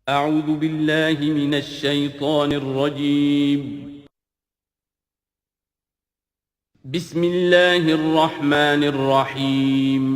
اعوذ باللہ من الشیطان الرجیم بسم اللہ الرحمن الرحیم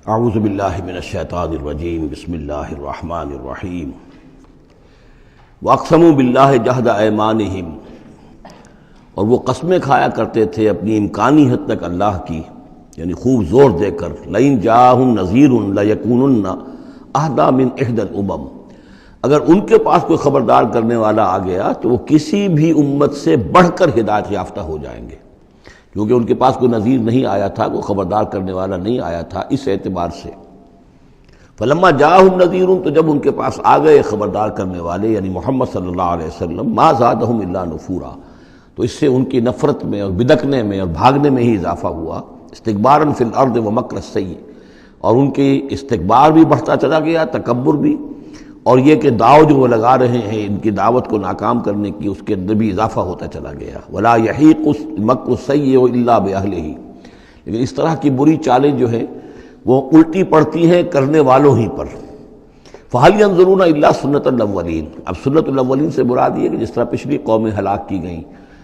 اعوذ باللہ من الشیطان الرجیم بسم اللہ الرحمن الرحیم واقسموا باللہ جہد ایمانہم، اور وہ قسمیں کھایا کرتے تھے اپنی امکانی حد تک اللہ کی، یعنی خوب زور دے کر لئن جاءہم نذیر لیکونن اہدی من احدی الامم، اگر ان کے پاس کوئی خبردار کرنے والا آ گیا تو وہ کسی بھی امت سے بڑھ کر ہدایت یافتہ ہو جائیں گے، کیونکہ ان کے پاس کوئی نذیر نہیں آیا تھا، کوئی خبردار کرنے والا نہیں آیا تھا، اس اعتبار سے فلما جاءہم نذیر، تو جب ان کے پاس آ گئے خبردار کرنے والے یعنی محمد صلی اللہ علیہ وسلم، ما زادہم الا نفورا، تو اس سے ان کی نفرت میں اور بدکنے میں اور بھاگنے میں ہی اضافہ ہوا، استکبارا فی الارض ومکر السیء، اور ان کی استکبار بھی بڑھتا چلا گیا، تکبر بھی، اور یہ کہ داؤ جو وہ لگا رہے ہیں ان کی دعوت کو ناکام کرنے کی، اس کے اندر بھی اضافہ ہوتا چلا گیا۔ ولا یحیق المکر السیء الا باہلہ، لیکن اس طرح کی بری چالیں جو ہیں وہ الٹی پڑتی ہیں کرنے والوں ہی پر۔ فہل ینظرون الا سنت الاولین، اب سنت الاولین سے مراد یہ کہ جس طرح پچھلی قومیں ہلاک کی گئیں،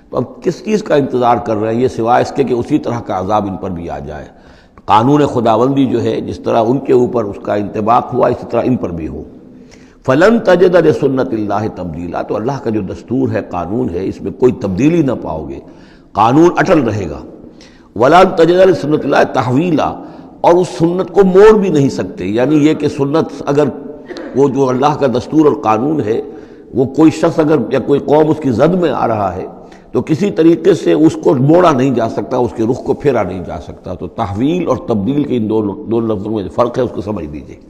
تو اب کس چیز کا انتظار کر رہے ہیں یہ سوائے اس کے کہ اسی طرح کا عذاب ان پر بھی آ جائے۔ قانون خداوندی جو ہے جس طرح ان کے اوپر اس کا انطباق ہوا، اسی طرح ان پر بھی ہو۔ فلن تجد لسنت اللہ تبدیلا، تو اللہ کا جو دستور ہے، قانون ہے، اس میں کوئی تبدیلی نہ پاؤ گے، قانون اٹل رہے گا۔ ولن تجد لسنت اللہ تحویلا، اور اس سنت کو موڑ بھی نہیں سکتے، یعنی یہ کہ سنت اگر وہ جو اللہ کا دستور اور قانون ہے وہ کوئی شخص اگر یا کوئی قوم اس کی زد میں آ رہا ہے تو کسی طریقے سے اس کو موڑا نہیں جا سکتا، اس کے رخ کو پھیرا نہیں جا سکتا۔ تو تحویل اور تبدیل کے ان دو لفظوں میں جو فرق ہے اس کو سمجھ لیجیے۔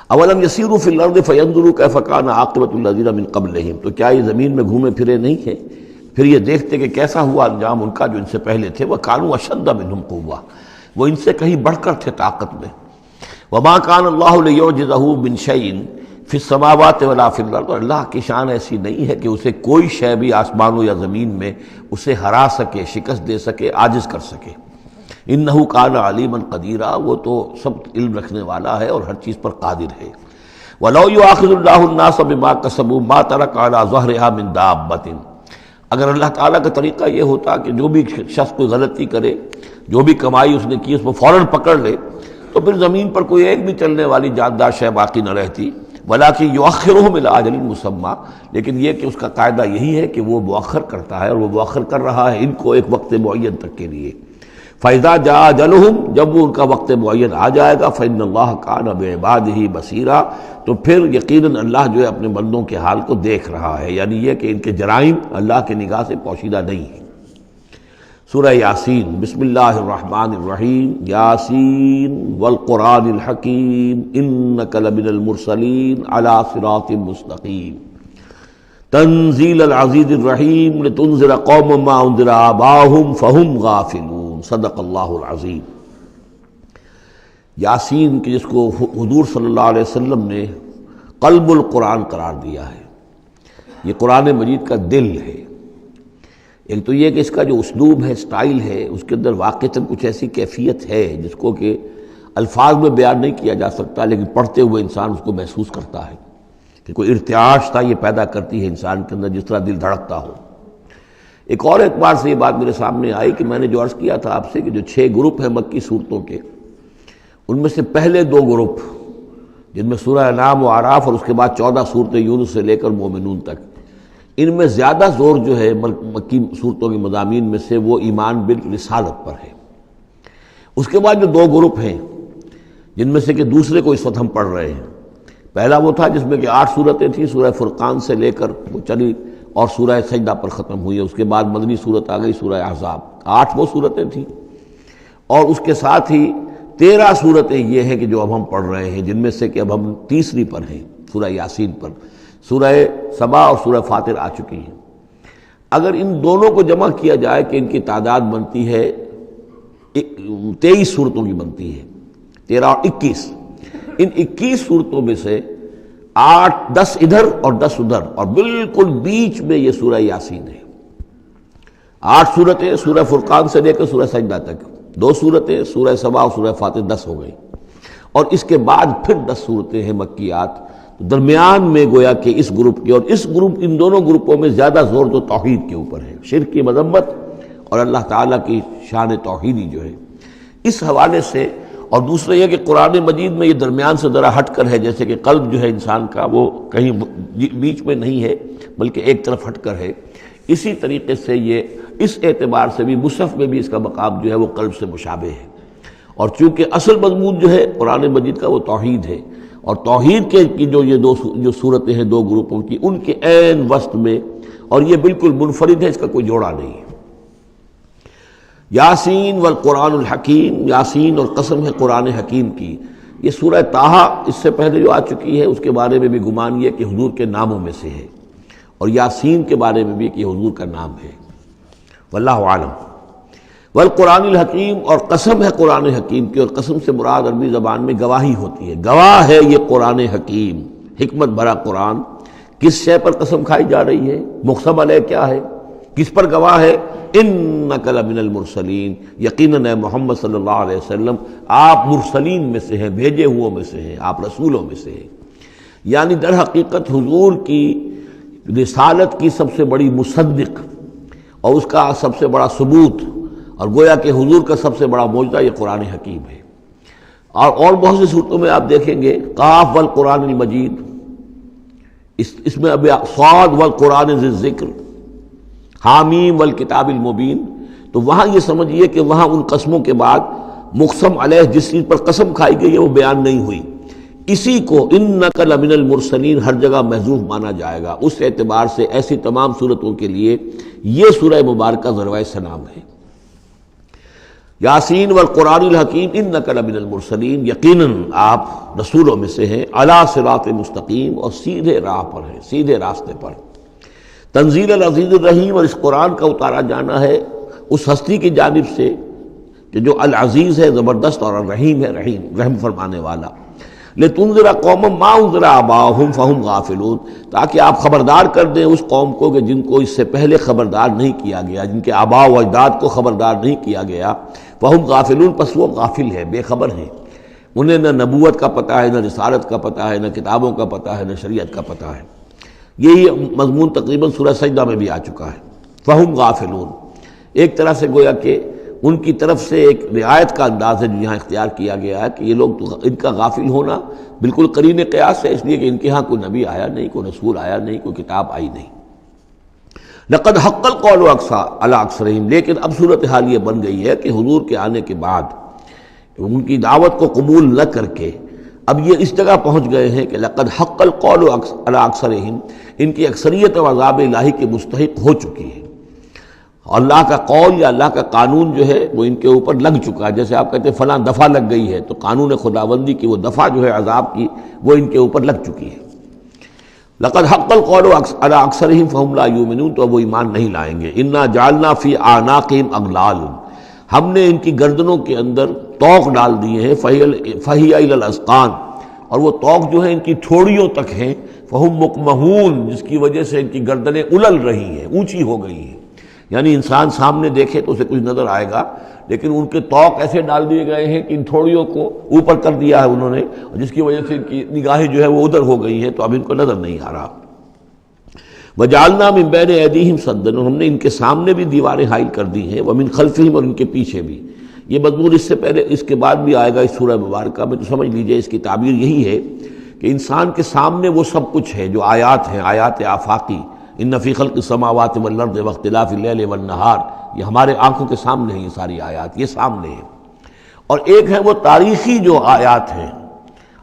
اولم یسیروا فی الارض فینظروا کیف کان عاقبۃ الذین من قبلہم، تو کیا یہ زمین میں گھومے پھرے نہیں ہیں پھر یہ دیکھتے کہ کیسا ہوا انجام ان کا جو ان سے پہلے تھے۔ وکانوا اشد منہم قوۃ، وہ ان سے کہیں بڑھ کر تھے طاقت میں۔ وما کان اللہ لیعجزہ من شیء فی السماوات ولا فی الارض، اور اللہ کی شان ایسی نہیں ہے کہ اسے کوئی شے بھی آسمانوں یا زمین میں اسے ہرا سکے، شکست دے سکے، عاجز کر سکے۔ انہ کان علیما قدیرا، وہ تو سب علم رکھنے والا ہے اور ہر چیز پر قادر ہے۔ ولو یؤاخذ اللہ الناس بما کسبوا ما ترک علی ظہرها من دابۃ، اگر اللہ تعالیٰ کا طریقہ یہ ہوتا کہ جو بھی شخص کوئی غلطی کرے، جو بھی کمائی اس نے کی اس کو فوراً پکڑ لے، تو پھر زمین پر کوئی ایک بھی چلنے والی جاندار شے باقی نہ رہتی۔ ولکن یؤخرھم الی اجل مسمى، لیکن یہ کہ اس کا قاعدہ یہی ہے کہ وہ مؤخر کرتا ہے، اور وہ مؤخر کر رہا ہے ان کو ایک وقت معین تک کے لیے۔ فَإِذَا جَاءَ أَجَلُهُمْ، جب وہ ان کا وقت معین آ جائے گا، فَإِنَّ اللَّهَ كَانَ بِعِبَادِهِ بَصِيرًا، تو پھر یقیناً اللہ جو ہے اپنے بندوں کے حال کو دیکھ رہا ہے، یعنی یہ کہ ان کے جرائم اللہ کی نگاہ سے پوشیدہ نہیں ہیں۔ سورہ یاسین، بسم اللہ الرحمن الرحیم۔ یاسین والقرآن الحکیم انک لمن المرسلین علی صراط مستقیم تنزیل العزیز الرحیم لتنذر قوما ما انذر آباؤہم فہم غافلون۔ صدق اللہ العظیم۔ یاسین کہ جس کو حضور صلی اللہ علیہ وسلم نے قلب القرآن قرار دیا ہے، یہ قرآن مجید کا دل ہے۔ ایک تو یہ کہ اس کا جو اسلوب ہے، سٹائل ہے، اس کے اندر واقعتاً کچھ ایسی کیفیت ہے جس کو کہ الفاظ میں بیان نہیں کیا جا سکتا، لیکن پڑھتے ہوئے انسان اس کو محسوس کرتا ہے کہ کوئی ارتعاش تھا یہ پیدا کرتی ہے انسان کے اندر، جس طرح دل دھڑکتا ہو۔ ایک اور اعتبار سے یہ بات میرے سامنے آئی کہ میں نے جو عرض کیا تھا آپ سے کہ جو 6 گروپ ہیں مکی صورتوں کے، ان میں سے پہلے 2 گروپ جن میں سورہ انعام و اعراف اور اس کے بعد 14 صورتیں یونس سے لے کر مومنون تک، ان میں زیادہ زور جو ہے مکی صورتوں کے مضامین میں سے وہ ایمان بالرسالت پر ہے۔ اس کے بعد جو 2 گروپ ہیں جن میں سے کہ دوسرے کو اس وقت ہم پڑھ رہے ہیں، پہلا وہ تھا جس میں کہ 8 صورتیں تھیں، سورہ فرقان سے لے کر وہ چلی اور سورہ سجدہ پر ختم ہوئی، اس کے بعد مدنی صورت آ گئی سورہ احزاب، 8 وہ صورتیں تھیں، اور اس کے ساتھ ہی 13 صورتیں یہ ہیں کہ جو اب ہم پڑھ رہے ہیں، جن میں سے کہ اب ہم تیسری پر ہیں، سورہ یاسین پر۔ سورہ سبا اور سورہ فاطر آ چکی ہیں۔ اگر ان دونوں کو جمع کیا جائے کہ ان کی تعداد بنتی ہے 23 صورتوں کی بنتی ہے، 13 اور 21۔ ان 21 صورتوں میں سے 8-10 ادھر اور 10 ادھر، اور بالکل بیچ میں یہ سورہ یاسین ہے۔ 8 صورتیں سورہ فرقان سے لے کر سورہ سجدہ تک، 2 صورتیں سورہ سبا اور سورہ فاطر، 10 ہو گئی، اور اس کے بعد پھر 10 صورتیں ہیں مکیات۔ درمیان میں گویا کہ اس گروپ کی اور اس گروپ، ان دونوں گروپوں میں زیادہ زور تو توحید کے اوپر ہے، شرک کی مذمت اور اللہ تعالیٰ کی شان توحیدی جو ہے، اس حوالے سے۔ اور دوسرا یہ کہ قرآن مجید میں یہ درمیان سے ذرا ہٹ کر ہے، جیسے کہ قلب جو ہے انسان کا وہ کہیں بیچ میں نہیں ہے بلکہ ایک طرف ہٹ کر ہے، اسی طریقے سے یہ اس اعتبار سے بھی مصحف میں بھی اس کا مقام جو ہے وہ قلب سے مشابہ ہے۔ اور چونکہ اصل مضمون جو ہے قرآن مجید کا وہ توحید ہے، اور توحید کے کی یہ جو صورتیں ہیں 2 گروپوں کی، ان کے عین وسط میں، اور یہ بالکل منفرد ہے، اس کا کوئی جوڑا نہیں ہے۔ یاسین والقرآن الحکیم، یاسین اور قسم ہے قرآن حکیم کی۔ یہ سورہ طٰہٰ اس سے پہلے جو آ چکی ہے، اس کے بارے میں بھی گمان یہ کہ حضور کے ناموں میں سے ہے، اور یاسین کے بارے میں بھی کہ حضور کا نام ہے، واللہ عالم۔ والقرآن الحکیم، اور قسم ہے قرآن حکیم کی، اور قسم سے مراد عربی زبان میں گواہی ہوتی ہے، گواہ ہے یہ قرآن حکیم، حکمت بھرا قرآن۔ کس شے پر قسم کھائی جا رہی ہے؟ مقسم علیہ کیا ہے، کس پر گواہ ہے؟ انک لمن المرسلین، یقیناً اے محمد صلی اللہ علیہ وسلم آپ مرسلین میں سے ہیں، بھیجے ہوئوں میں سے ہیں، آپ رسولوں میں سے ہیں۔ یعنی در حقیقت حضور کی رسالت کی سب سے بڑی مصدق اور اس کا سب سے بڑا ثبوت، اور گویا کہ حضور کا سب سے بڑا معجزہ یہ قرآن حکیم ہے۔ اور بہت سی صورتوں میں آپ دیکھیں گے قاف والقرآن المجید، اس میں اب صاد والقرآن ذی الذکر، حامیم والکتاب المبین، تو وہاں یہ سمجھیے کہ وہاں ان قسموں کے بعد مقسم علیہ جس چیز پر قسم کھائی گئی ہے وہ بیان نہیں ہوئی، اسی کو انک لمن المرسلین ہر جگہ محذوف مانا جائے گا۔ اس اعتبار سے ایسی تمام صورتوں کے لیے یہ سورہ مبارکہ ذروۂ سلام ہے۔ یاسین والقرآن الحکیم انک لمن المرسلین، یقیناً آپ رسولوں میں سے ہیں، علی صراط مستقیم، اور سیدھے راہ پر ہیں، سیدھے راستے پر۔ تنزیل العزیز الرحیم، اور اس قرآن کا اتارا جانا ہے اس ہستی کی جانب سے کہ جو العزیز ہے، زبردست، اور الرحیم ہے، رحم فرمانے والا۔ لتنذر قوما ما انذر آباؤہم فہم غافلون، تاکہ آپ خبردار کر دیں اس قوم کو کہ جن کو اس سے پہلے خبردار نہیں کیا گیا، جن کے آباء و اجداد کو خبردار نہیں کیا گیا، فہم غافلون، پس وہ غافل ہے، بے خبر ہیں، انہیں نہ نبوت کا پتہ ہے، نہ رسالت کا پتہ ہے، نہ کتابوں کا پتہ ہے، نہ شریعت کا پتہ ہے۔ یہی مضمون تقریباً سورہ سجدہ میں بھی آ چکا ہے، فہم غافلون۔ ایک طرح سے گویا کہ ان کی طرف سے ایک رعایت کا انداز ہے جو یہاں اختیار کیا گیا ہے کہ یہ لوگ تو ان کا غافل ہونا بالکل قرین قیاس ہے، اس لیے کہ ان کے ہاں کوئی نبی آیا نہیں، کوئی رسول آیا نہیں، کوئی کتاب آئی نہیں۔ لقد حق القول علی اکثرہم، لیکن اب صورتحال یہ بن گئی ہے کہ حضور کے آنے کے بعد ان کی دعوت کو قبول نہ کر کے اب یہ اس جگہ پہنچ گئے ہیں کہ لقد حق القول علی اکثرہم، ان کی اکثریت اور عذاب الہی کے مستحق ہو چکی ہے، اللہ کا قول یا اللہ کا قانون جو ہے وہ ان کے اوپر لگ چکا ہے۔ جیسے آپ کہتے ہیں فلاں دفعہ لگ گئی ہے، تو قانون خداوندی کی وہ دفعہ جو ہے عذاب کی وہ ان کے اوپر لگ چکی ہے۔ لقد حق القول علی اکثرہم فہم لا یؤمنون، تو وہ ایمان نہیں لائیں گے۔ انا جعلنا فی اعناقہم اغلال، ہم نے ان کی گردنوں کے اندر طوق ڈال دیے ہیں، فہی الی الاذقان، اور وہ طوق جو ہے ان کی ٹھوڑیوں تک ہیں، فہم مقمحون، جس کی وجہ سے ان کی گردنیں الل رہی ہیں، اونچی ہو گئی ہیں۔ یعنی انسان سامنے دیکھے تو اسے کچھ نظر آئے گا، لیکن ان کے طوق ایسے ڈال دیے گئے ہیں کہ ان تھوڑیوں کو اوپر کر دیا ہے انہوں نے، جس کی وجہ سے ان کی نگاہیں جو ہے وہ ادھر ہو گئی ہیں، تو اب ان کو نظر نہیں آ رہا۔ وَجَعَلْنَا مِن بَيْنِ أَيْدِيهِمْ سَدًّا، اور ہم نے ان کے سامنے بھی دیواریں حائل کر دی ہیں، وَمِن خَلْفِهِمْ، اور ان کے پیچھے بھی۔ یہ مضمون اس سے پہلے اس کے بعد بھی آئے گا اس سورہ مبارکہ میں، تو سمجھ لیجئے اس کی تعبیر یہی ہے کہ انسان کے سامنے وہ سب کچھ ہے جو آیات ہیں، آیات آفاقی، ان فی خلق السماوات والارض واختلاف اللیل والنہار، یہ ہمارے آنکھوں کے سامنے ہیں، یہ ساری آیات یہ سامنے ہیں۔ اور ایک ہے وہ تاریخی جو آیات ہیں،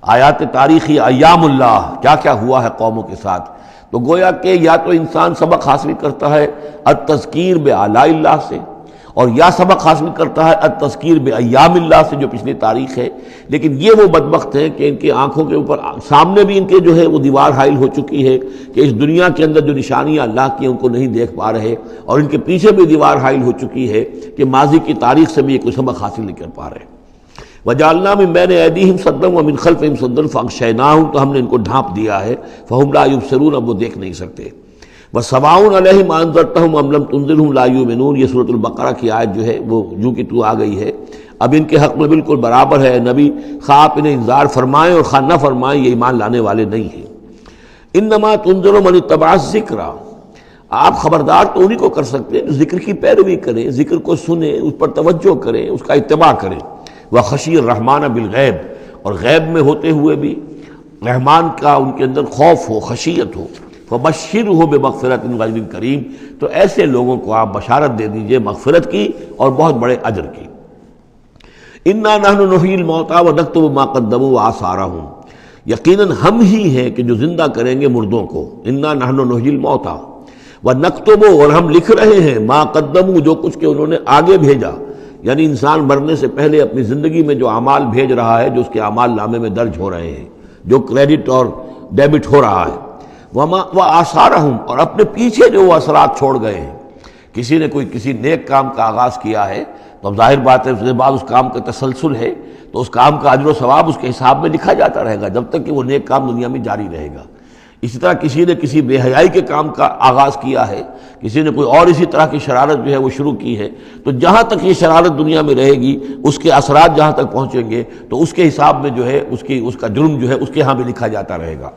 آیات تاریخی، ایام اللہ، کیا کیا ہوا ہے قوموں کے ساتھ، تو گویا کہ یا تو انسان سبق حاصل کرتا ہے التذکیر بآلاء اللہ سے، اور یا سبق حاصل کرتا ہے التذکیر بایام اللہ سے جو پچھلی تاریخ ہے. لیکن یہ وہ بدبخت ہیں کہ ان کی آنکھوں کے اوپر سامنے بھی ان کے جو ہے وہ دیوار حائل ہو چکی ہے کہ اس دنیا کے اندر جو نشانیاں اللہ کی ان کو نہیں دیکھ پا رہے، اور ان کے پیچھے بھی دیوار حائل ہو چکی ہے کہ ماضی کی تاریخ سے بھی یہ کوئی سبق حاصل نہیں کر پا رہے. وَجَعَلْنَا مِن بَيْنِ أَيْدِيهِمْ سَدًّا وَمِنْ خَلْفِهِمْ سَدًّا فَأَغْشَيْنَاهُمْ، تو ہم نے ان کو ڈھانپ دیا ہے. فَهُمْ لَا يُبْصِرُونَ، اب وہ دیکھ نہیں سکتے. وَسَوَاءٌ عَلَيْهِمْ أَنذَرْتَهُمْ أَمْ لَمْ تُنذِرْهُمْ لَا يُؤْمِنُونَ، یہ سورۃ البقرہ کی آیت جو ہے وہ جو کہ تو آ گئی ہے. اب ان کے حق میں بالکل برابر ہے نبی، خواہ آپ انہیں انذار فرمائیں اور خواہ نہ فرمائیں، یہ ایمان لانے والے نہیں ہیں. انما تنذر من اتبع الذکر، آپ خبردار تو انہی کو کر سکتے ہیں جو ذکر کی پیروی کریں، ذکر کو سنیں، اس پر توجہ کریں، اس کا اتباع کریں. وَخَشِيَ الرَّحْمَٰنَ بِالْغَیب، اور غیب میں ہوتے ہوئے بھی رحمان کا ان کے اندر خوف ہو، خشیت ہو. فَبَشِّرْهُ بِمَغْفِرَةٍ وَأَجْرٍ کریم، تو ایسے لوگوں کو آپ بشارت دے دیجئے مغفرت کی اور بہت بڑے اجر کی. اِنَّا نَحْنُ نُحْيِي الْمَوْتَىٰ وَنَكْتُبُ مَا قَدَّمُوا وَآثَارَهُم، یقیناً ہم ہی ہیں کہ جو زندہ کریں گے مردوں کو. اِنَّا نَحْنُ نُحْيِي الْمَوْتَىٰ وَنَكْتُبُ، اور ہم لکھ رہے ہیں مَا قَدَّمُوا، جو کچھ کہ انہوں نے آگے بھیجا، یعنی انسان مرنے سے پہلے اپنی زندگی میں جو اعمال بھیج رہا ہے، جو اس کے اعمال نامے میں درج ہو رہے ہیں، جو کریڈٹ اور ڈیبٹ ہو رہا ہے. وَآثَارَهُمْ، اور اپنے پیچھے جو وہ اثرات چھوڑ گئے ہیں. کسی نے کوئی کسی نیک کام کا آغاز کیا ہے تو اب ظاہر بات ہے اس کے بعد اس کام کا تسلسل ہے، تو اس کام کا اجر و ثواب اس کے حساب میں لکھا جاتا رہے گا جب تک کہ وہ نیک کام دنیا میں جاری رہے گا. اسی طرح کسی نے کسی بے حیائی کے کام کا آغاز کیا ہے، کسی نے کوئی اور اسی طرح کی شرارت جو ہے وہ شروع کی ہے، تو جہاں تک یہ شرارت دنیا میں رہے گی، اس کے اثرات جہاں تک پہنچیں گے تو اس کے حساب میں جو ہے اس کا جرم جو ہے اس کے ہاں بھی لکھا جاتا رہے گا.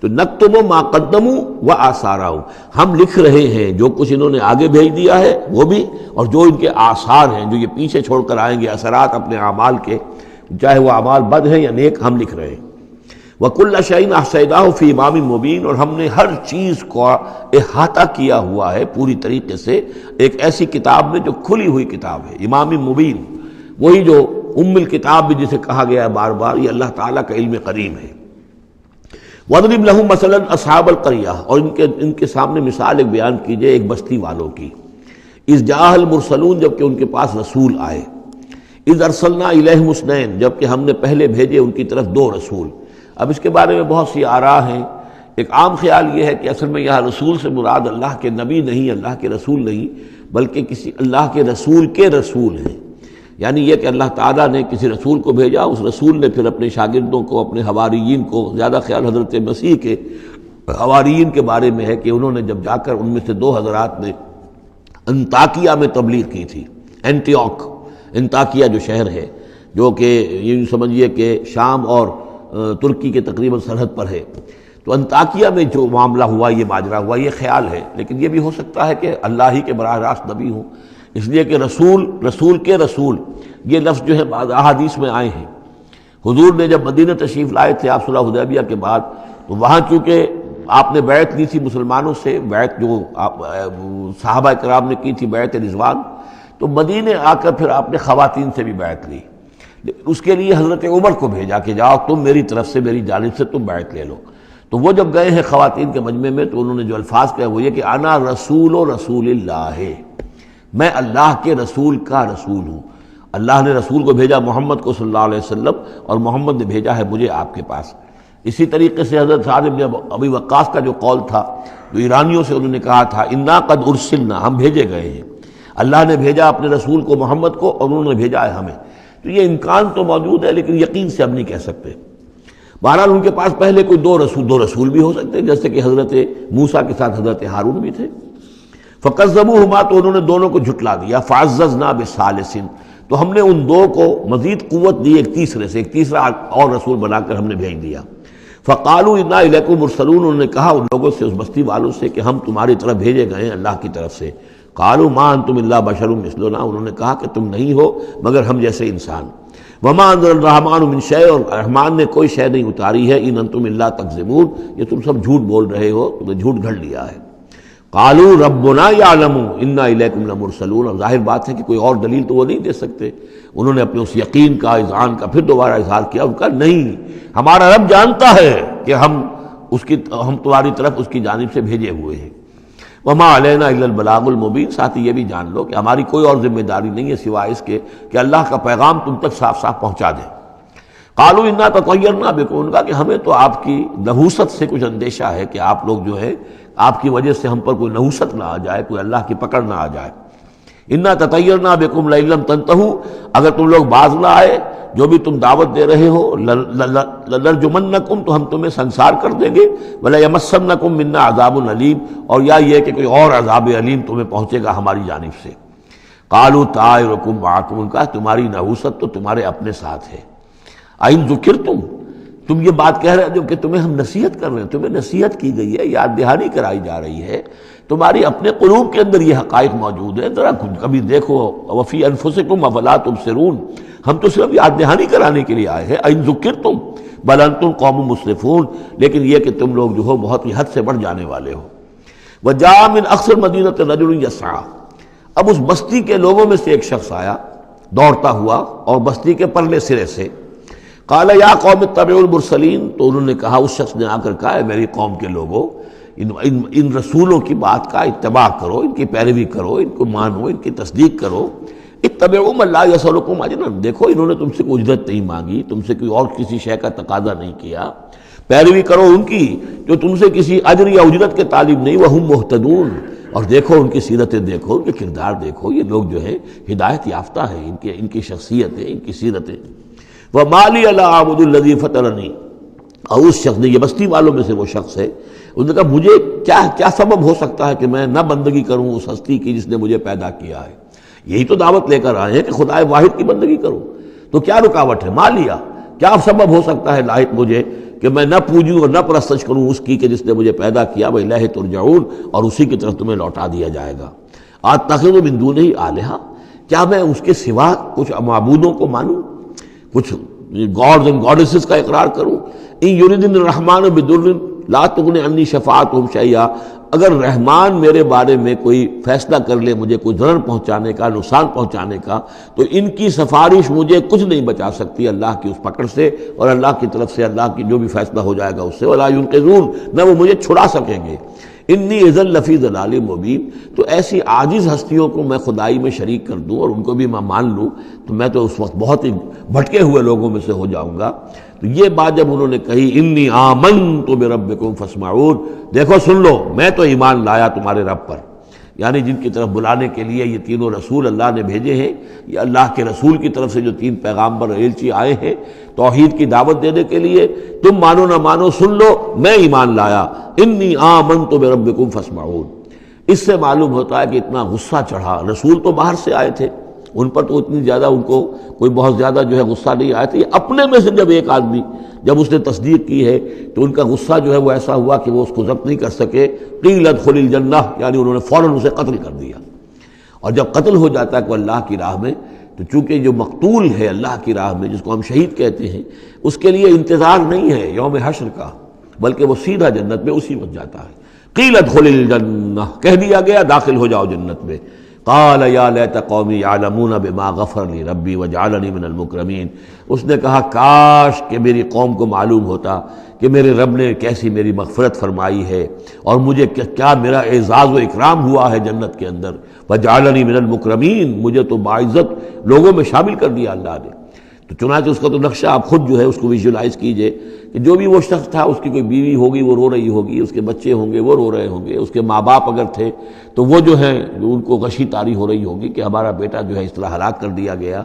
تو نکتب ما قدموا وآثارہم، ہم لکھ رہے ہیں جو کچھ انہوں نے آگے بھیج دیا ہے وہ بھی، اور جو ان کے آثار ہیں جو یہ پیچھے چھوڑ کر آئیں گے اثرات اپنے اعمال کے، چاہے وہ اعمال بد ہیں یا نیک، ہم لکھ رہے ہیں. وَكُلَّ شَيْءٍ أَحْصَيْنَاهُ فِي إِمَامٍ مُبِينٍ، اور ہم نے ہر چیز کو احاطہ کیا ہوا ہے پوری طریقے سے ایک ایسی کتاب میں جو کھلی ہوئی کتاب ہے. امام مبین، وہی جو ام الکتاب بھی جسے کہا گیا ہے بار بار، یہ اللہ تعالیٰ کا علم قدیم ہے. وَاضْرِبْ لَهُم مَثَلًا أَصْحَابَ الْقَرْيَةِ، اور ان کے سامنے مثال ایک بیان کیجئے ایک بستی والوں کی. اِذْ جَاءَ الْمُرْسَلُونَ، جب کہ ان کے پاس رسول آئے. اِذْ أَرْسَلْنَا إِلَيْهِمُ اثْنَيْنِ، جب کہ ہم نے پہلے بھیجے ان کی طرف دو رسول. اب اس کے بارے میں بہت سی آراء ہیں. ایک عام خیال یہ ہے کہ اصل میں یہاں رسول سے مراد اللہ کے نبی نہیں، اللہ کے رسول نہیں، بلکہ کسی اللہ کے رسول ہیں. یعنی یہ کہ اللہ تعالیٰ نے کسی رسول کو بھیجا، اس رسول نے پھر اپنے شاگردوں کو، اپنے حواریین کو، زیادہ خیال حضرت مسیح کے حواریین کے بارے میں ہے کہ انہوں نے جب جا کر ان میں سے دو حضرات نے انطاکیہ میں تبلیغ کی تھی. اینٹیوک، انطاکیہ جو شہر ہے جو کہ یہ سمجھیے کہ شام اور ترکی کے تقریباً سرحد پر ہے، تو انطاکیہ میں جو معاملہ ہوا، یہ ماجرا ہوا، یہ خیال ہے. لیکن یہ بھی ہو سکتا ہے کہ اللہ ہی کے براہ راست نبی ہوں، اس لیے کہ رسول کے رسول یہ لفظ جو ہے بعض احادیث میں آئے ہیں. حضور نے جب مدینہ تشریف لائے تھے آپ صلح حدیبیہ کے بعد، تو وہاں چونکہ آپ نے بیعت لی تھی مسلمانوں سے، بیعت جو صحابہ کرام نے کی تھی بیعت رضوان، تو مدینے آ کر پھر آپ نے خواتین سے بھی بیعت لی. اس کے لیے حضرت عمر کو بھیجا کہ جاؤ تم میری طرف سے، میری جانب سے تم بیعت لے لو. تو وہ جب گئے ہیں خواتین کے مجمع میں تو انہوں نے جو الفاظ کہے وہ یہ کہ انا رسول اللہ، میں اللہ کے رسول کا رسول ہوں. اللہ نے رسول کو بھیجا محمد کو صلی اللہ علیہ وسلم، اور محمد نے بھیجا ہے مجھے آپ کے پاس. اسی طریقے سے حضرت سعد بن ابی وقاص کا جو قول تھا، جو ایرانیوں سے انہوں نے کہا تھا انا قد ارسلنا، ہم بھیجے گئے ہیں. اللہ نے بھیجا اپنے رسول کو محمد کو، اور انہوں نے بھیجا ہے ہمیں. تو یہ امکان تو موجود ہے لیکن یقین سے ہم نہیں کہہ سکتے. بہرحال ان کے پاس پہلے کوئی دو رسول بھی ہو سکتے ہیں، جیسے کہ حضرت موسیٰ کے ساتھ حضرت ہارون بھی تھے. فَكَذَّبُوهُمَا، تو انہوں نے دونوں کو جھٹلا دیا. فَعَزَّزْنَا بِثَالِثٍ، تو ہم نے ان دو کو مزید قوت دی ایک تیسرے سے، ایک تیسرا اور رسول بنا کر ہم نے بھیج دیا. فَقَالُوا إِنَّا إِلَيْكُمْ مُرْسَلُونَ، انہوں نے کہا ان لوگوں سے، اس بستی والوں سے، کہ ہم تمہاری طرف بھیجے گئے ہیں اللہ کی طرف سے. قالوا ما انتم الا بشر مثلنا، انہوں نے کہا کہ تم نہیں ہو مگر ہم جیسے انسان. وما انزل الرحمن من شیء، اور رحمان نے کوئی شے نہیں اتاری ہے. ان انتم الا تکذبون، یہ تم سب جھوٹ بول رہے ہو، تم نے جھوٹ گھڑ لیا ہے. قالوا ربنا يعلم انا الیکم لمرسلون، اور ظاہر بات ہے کہ کوئی اور دلیل تو وہ نہیں دے سکتے. انہوں نے اپنے اس یقین کا، اذعان کا پھر دوبارہ اظہار کیا. ان کا نہیں، ہمارا رب جانتا ہے کہ ہم تمہاری طرف اس کی جانب سے بھیجے ہوئے ہیں. وما علینا الا البلاغ المبین، ساتھ ہی یہ بھی جان لو کہ ہماری کوئی اور ذمہ داری نہیں ہے سوائے اس کے کہ اللہ کا پیغام تم تک صاف صاف پہنچا دیں۔ قالوا انا تطیرنا بکم، ان کا کہ ہمیں تو آپ کی نحوست سے کچھ اندیشہ ہے کہ آپ لوگ جو ہے آپ کی وجہ سے ہم پر کوئی نحوست نہ آ جائے، کوئی اللہ کی پکڑ نہ آ جائے۔ انا تطیرنا بکم لئن لم تنتہوا، اگر تم لوگ باز نہ آئے جو بھی تم دعوت دے رہے ہو، لنرجمنکم، تو ہم تمہیں سنسار کر دیں گے، ولیمسنکم منا عذاب علیم، اور یا یہ کہ کوئی اور عذاب علیم تمہیں پہنچے گا ہماری جانب سے۔ قالوا طائرکم معکم، ان کا تمہاری نحوست تو تمہارے اپنے ساتھ ہے۔ این ذکرتم، تم یہ بات کہہ رہے ہو کہ تمہیں ہم نصیحت کر رہے ہیں، تمہیں نصیحت کی گئی ہے، یاد دہانی کرائی جا رہی ہے، تمہاری اپنے قلوب کے اندر یہ حقائق موجود ہیں، ذرا کبھی دیکھو، وفی انفسکم افلا تبصرون، ہم تو صرف یاد دہانی کرانے کے لیے آئے ہیں۔ این ذکرتم بل انتم قوم مسرفون، لیکن یہ کہ تم لوگ جو ہو بہت ہی حد سے بڑھ جانے والے ہو۔ وجاء من اقصى المدینۃ رجل یسعى، اب اس بستی کے لوگوں میں سے ایک شخص آیا دوڑتا ہوا، اور بستی کے پرلے سرے سے۔ قال یا قوم اتبعوا المرسلین، تو انہوں نے کہا، اس شخص نے آ کر کہا، اے میری قوم کے لوگوں، ان رسولوں کی بات کا اتباع کرو، ان کی پیروی کرو، ان کو مانو، ان کی تصدیق کرو۔ اتبعوا من لا یسألکم اجرا، دیکھو انہوں نے تم سے کوئی اجرت نہیں مانگی، تم سے کوئی اور کسی شے کا تقاضا نہیں کیا، پیروی کرو ان کی جو تم سے کسی اجر یا اجرت کے طالب نہیں، وہم مہتدون، اور دیکھو ان کی سیرتیں، دیکھو ان کے کردار، دیکھو یہ لوگ جو ہے ہدایت یافتہ ہیں، ان کی شخصیتیں، ان کی سیرتیں۔ وَمَا لِيَ لَا أَعْبُدُ الَّذِي فَطَرَنِي، اور اس شخص نے، یہ بستی والوں میں سے وہ شخص ہے، انہوں نے کہا مجھے کیا سبب ہو سکتا ہے کہ میں نہ بندگی کروں اس ہستی کی جس نے مجھے پیدا کیا ہے؟ یہی تو دعوت لے کر آئے ہیں کہ خدا واحد کی بندگی کرو، تو کیا رکاوٹ ہے؟ ما لیا، کیا سبب ہو سکتا ہے لاحق مجھے کہ میں نہ پوجوں اور نہ پرستش کروں اس کی کہ جس نے مجھے پیدا کیا، وَإِلَيْهِ تُرْجَعُونَ، اور اسی کی طرف تمہیں لوٹا دیا جائے گا۔ أَتَّخِذُ مِن دُونِهِ آلِهَةً، کیا میں اس کے سوا کچھ معبودوں کو مانوں، کچھ گاڈز اینڈ گاڈیسز کا اقرار کروں؟ ان یریدن الرحمن بضر لا تغن عنی شفاعتهم شیئا، اگر رحمان میرے بارے میں کوئی فیصلہ کر لے مجھے کوئی ضرر پہنچانے کا، نقصان پہنچانے کا، تو ان کی سفارش مجھے کچھ نہیں بچا سکتی اللہ کی اس پکڑ سے، اور اللہ کی طرف سے اللہ کی جو بھی فیصلہ ہو جائے گا اس سے، ولا ينقذون، نہ وہ مجھے چھڑا سکیں گے۔ انی اذا لفی ضلال مبین، تو ایسی عاجز ہستیوں کو میں خدائی میں شریک کر دوں اور ان کو بھی میں مان لوں تو میں تو اس وقت بہت ہی بھٹکے ہوئے لوگوں میں سے ہو جاؤں گا۔ تو یہ بات جب انہوں نے کہی، انی آمنت بربکم فاسمعون، دیکھو سن لو، میں تو ایمان لایا تمہارے رب پر، یعنی جن کی طرف بلانے کے لیے یہ تینوں رسول اللہ نے بھیجے ہیں، یہ اللہ کے رسول کی طرف سے جو تین پیغامبر ایلچی آئے ہیں توحید کی دعوت دینے کے لیے، تم مانو نہ مانو سن لو، میں ایمان لایا۔ انی آمنت بربکم فاسمعون، اس سے معلوم ہوتا ہے کہ اتنا غصہ چڑھا، رسول تو باہر سے آئے تھے، ان پر تو اتنی زیادہ ان کو کوئی بہت زیادہ جو ہے غصہ نہیں آیا تھا، یہ اپنے میں سے جب ایک آدمی جب اس نے تصدیق کی ہے تو ان کا غصہ جو ہے وہ ایسا ہوا کہ وہ اس کو ضبط نہیں کر سکے۔ قیل ادخل الجنہ، یعنی انہوں نے فوراً اسے قتل کر دیا، اور جب قتل ہو جاتا ہے کوئی اللہ کی راہ میں، تو چونکہ جو مقتول ہے اللہ کی راہ میں، جس کو ہم شہید کہتے ہیں، اس کے لیے انتظار نہیں ہے یوم حشر کا، بلکہ وہ سیدھا جنت میں اسی وقت جاتا ہے۔ قیل ادخل الجنہ، کہہ دیا گیا داخل ہو جاؤ جنت میں۔ قال یا لیت قومی یعلمون بما غفر لی ربی وجعلنی من المکرمین، اس نے کہا کاش کہ میری قوم کو معلوم ہوتا کہ میرے رب نے کیسی میری مغفرت فرمائی ہے، اور مجھے کیا میرا اعزاز و اکرام ہوا ہے جنت کے اندر، وجعلنی من المکرمین، مجھے تو باعزت لوگوں میں شامل کر دیا اللہ نے۔ تو چنانچہ اس کا تو نقشہ آپ خود جو ہے اس کو ویژولائز کیجئے کہ جو بھی وہ شخص تھا، اس کی کوئی بیوی ہوگی وہ رو رہی ہوگی، اس کے بچے ہوں گے وہ رو رہے ہوں گے، اس کے ماں باپ اگر تھے تو وہ جو ہیں ان کو غشی طاری ہو رہی ہوگی کہ ہمارا بیٹا جو ہے اس طرح ہلاک کر دیا گیا۔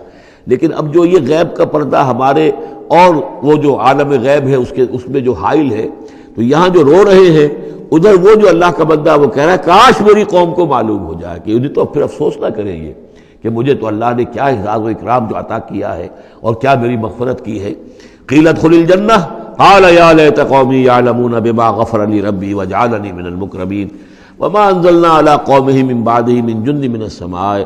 لیکن اب جو یہ غیب کا پردہ ہمارے اور وہ جو عالم غیب ہے اس میں جو حائل ہے، تو یہاں جو رو رہے ہیں ادھر وہ جو اللہ کا بندہ وہ کہہ رہا ہے کاش میری قوم کو معلوم ہو جائے، کہ انہیں تو پھر افسوس نہ کریں یہ کہ مجھے تو اللہ نے کیا اعزاز و اکرام جو عطا کیا ہے اور کیا میری مغفرت کی ہے۔ قیل ادخل الجنہ قال یا لیت قومی یعلمون بما غفر لی ربی وجعلنی من المکرمین وما انزلنا علی قومہ من بعدہ من جند من السماء،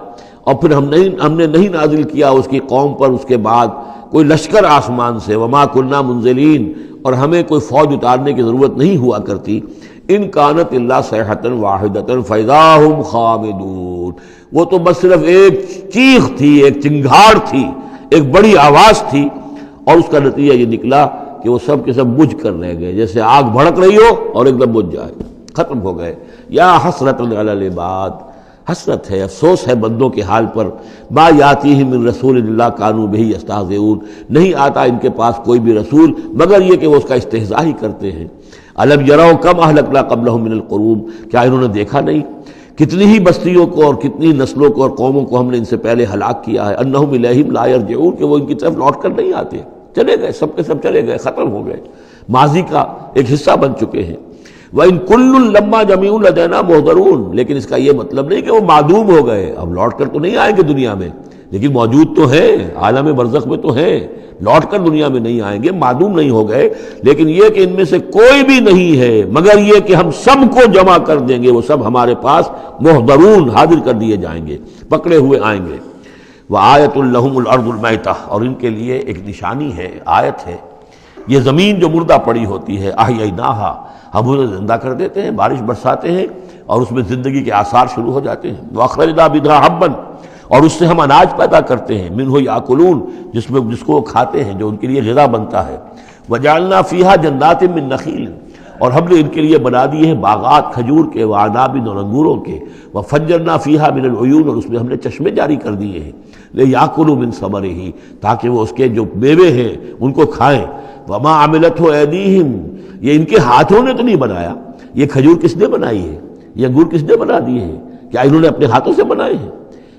اور پھر ہم نے نہیں نازل کیا اس کی قوم پر اس کے بعد کوئی لشکر آسمان سے، وما کنا منزلین، اور ہمیں کوئی فوج اتارنے کی ضرورت نہیں ہوا کرتی۔ ان کانت الا صیحۃ واحدۃ فاذا هم خامدون، وہ تو بس صرف ایک چیخ تھی، ایک چنگھاڑ تھی، ایک بڑی آواز تھی، اور اس کا نتیجہ یہ نکلا کہ وہ سب کے سب بجھ کر رہ گئے، جیسے آگ بھڑک رہی ہو اور ایک دم بجھ جائے۔ ختم ہو گئے۔ یا حسرت علی العباد، حسرت ہے، افسوس ہے بندوں کے حال پر، ما یاتیہم من رسول اللہ کانوا بہ یستہزئون، نہیں آتا ان کے پاس کوئی بھی رسول مگر یہ کہ وہ اس کا استہزاء ہی کرتے ہیں۔ الم یروا کم اہلکنا قبلہم من القرون، کیا انہوں نے دیکھا نہیں کتنی ہی بستیوں کو اور کتنی نسلوں کو اور قوموں کو ہم نے ان سے پہلے ہلاک کیا ہے، انہم الیہم لا یرجعون، کہ وہ ان کی طرف لوٹ کر نہیں آتے، چلے گئے، سب کے سب چلے گئے، ختم ہو گئے، ماضی کا ایک حصہ بن چکے ہیں۔ وَإِن كُلٌّ لَمَّا جَمِيعٌ لَدَيْنَا مُحْضَرُونَ، لیکن اس کا یہ مطلب نہیں کہ وہ معدوم ہو گئے، اب لوٹ کر تو نہیں آئیں گے دنیا میں، لیکن موجود تو ہیں، عالم برزخ میں تو ہیں، لوٹ کر دنیا میں نہیں آئیں گے، معدوم نہیں ہو گئے، لیکن یہ کہ ان میں سے کوئی بھی نہیں ہے مگر یہ کہ ہم سب کو جمع کر دیں گے، وہ سب ہمارے پاس محضرون، حاضر کر دیے جائیں گے، پکڑے ہوئے آئیں گے۔ وَآیَةٌ لَهُمُ الْأَرْضُ الْمَيْتَةُ، اور ان کے لیے ایک نشانی ہے، آیت ہے، یہ زمین جو مردہ پڑی ہوتی ہے، احییناھا، ہم اسے زندہ کر دیتے ہیں، بارش برساتے ہیں اور اس میں زندگی کے آثار شروع ہو جاتے ہیں۔ وَأَخْرَجْنَا بِهَا حَبًّا، اور اس سے ہم اناج پیدا کرتے ہیں، منہ یاکلون، جس کو وہ کھاتے ہیں، جو ان کے لیے غذا بنتا ہے۔ وجعلنا فیہا جنات من نخیل، اور ہم نے ان کے لیے بنا دیے ہیں باغات کھجور کے، وعناب، اور انگوروں کے، وفجرنا فیہا من العیون، اور اس میں ہم نے چشمے جاری کر دیے ہیں، لیاکلوا من ثمرہ، تاکہ وہ اس کے جو میوے ہیں ان کو کھائیں۔ وما عملتہ ایدیہم، یہ ان کے ہاتھوں نے تو نہیں بنایا، یہ کھجور کس نے بنائی ہے، یہ انگور کس نے بنا دیے ہیں، کیا انہوں نے اپنے ہاتھوں سے بنائے ہیں؟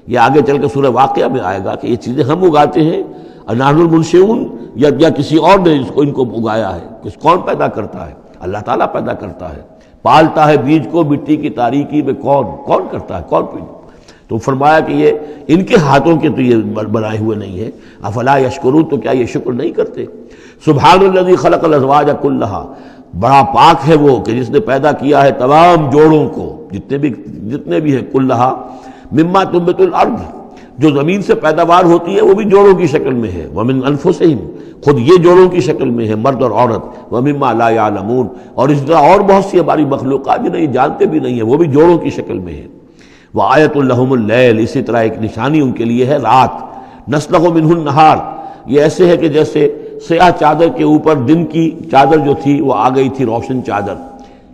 یہ آگے چل کے سورہ واقعہ میں آئے گا کہ یہ چیزیں ہم اگاتے ہیں، نحن المنشئون، یا کسی اور نے ان کو اگایا ہے، کون پیدا کرتا ہے؟ اللہ تعالیٰ پیدا کرتا ہے، پالتا ہے بیج کو مٹی کی تاریکی میں، کون کرتا ہے، کون پیدا؟ تو فرمایا کہ یہ ان کے ہاتھوں کے تو یہ بنائے ہوئے نہیں ہے۔ افلا یشکرون، تو کیا یہ شکر نہیں کرتے؟ سبحان الذی خلق الازواج کلھا، بڑا پاک ہے وہ کہ جس نے پیدا کیا ہے تمام جوڑوں کو، جتنے بھی ہیں، کلھا مما تنبت الارض، جو زمین سے پیداوار ہوتی ہے وہ بھی جوڑوں کی شکل میں ہے، ومن انفسہم، خود یہ جوڑوں کی شکل میں ہے، مرد اور عورت، ومما لا یعلمون، اور اس طرح اور بہت سی ہماری مخلوقات جو نہیں جانتے بھی نہیں ہیں، وہ بھی جوڑوں کی شکل میں ہے۔ وآیۃ لہم اللیل، اسی طرح ایک نشانی ان کے لیے ہے رات، نسلخ منہ النہار، یہ ایسے ہے کہ جیسے سیاہ چادر کے اوپر دن کی چادر جو تھی وہ آ گئی تھی روشن چادر،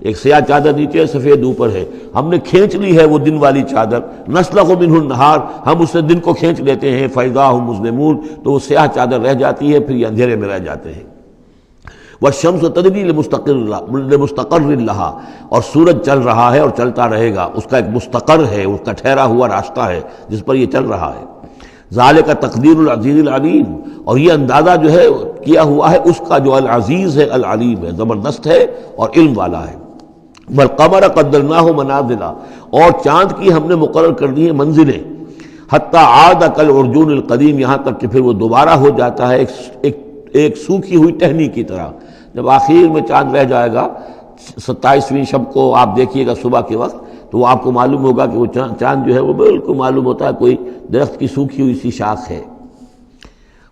ایک سیاہ چادر نیچے سفید اوپر ہے، ہم نے کھینچ لی ہے وہ دن والی چادر، نسلخ منہ النہار، ہم اس سے دن کو کھینچ لیتے ہیں، فاذا ہم مظلمون، تو وہ سیاہ چادر رہ جاتی ہے، پھر یہ اندھیرے میں رہ جاتے ہیں۔ والشمس تجری لمستقر لہا، اور سورج چل رہا ہے اور چلتا رہے گا، اس کا ایک مستقر ہے، اس کا ٹھہرا ہوا راستہ ہے جس پر یہ چل رہا ہے۔ ذالک تقدیر العزیز العلیم، اور یہ اندازہ جو ہے کیا ہوا ہے اس کا جو العزیز ہے، العلیم ہے، زبردست ہے اور علم والا ہے۔ والقمر قدرناہ منازل، اور چاند کی ہم نے مقرر کر دی ہیں منزلیں، حتی عاد کالعرجون القدیم، یہاں تک کہ پھر وہ دوبارہ ہو جاتا ہے ایک سوکھی ہوئی ٹہنی کی طرح۔ جب آخر میں چاند رہ جائے گا 27ویں شب کو آپ دیکھیے گا صبح کے وقت، تو وہ آپ کو معلوم ہوگا کہ وہ چاند جو ہے وہ بالکل معلوم ہوتا ہے کوئی درخت کی سوکھی ہوئی سی شاخ ہے۔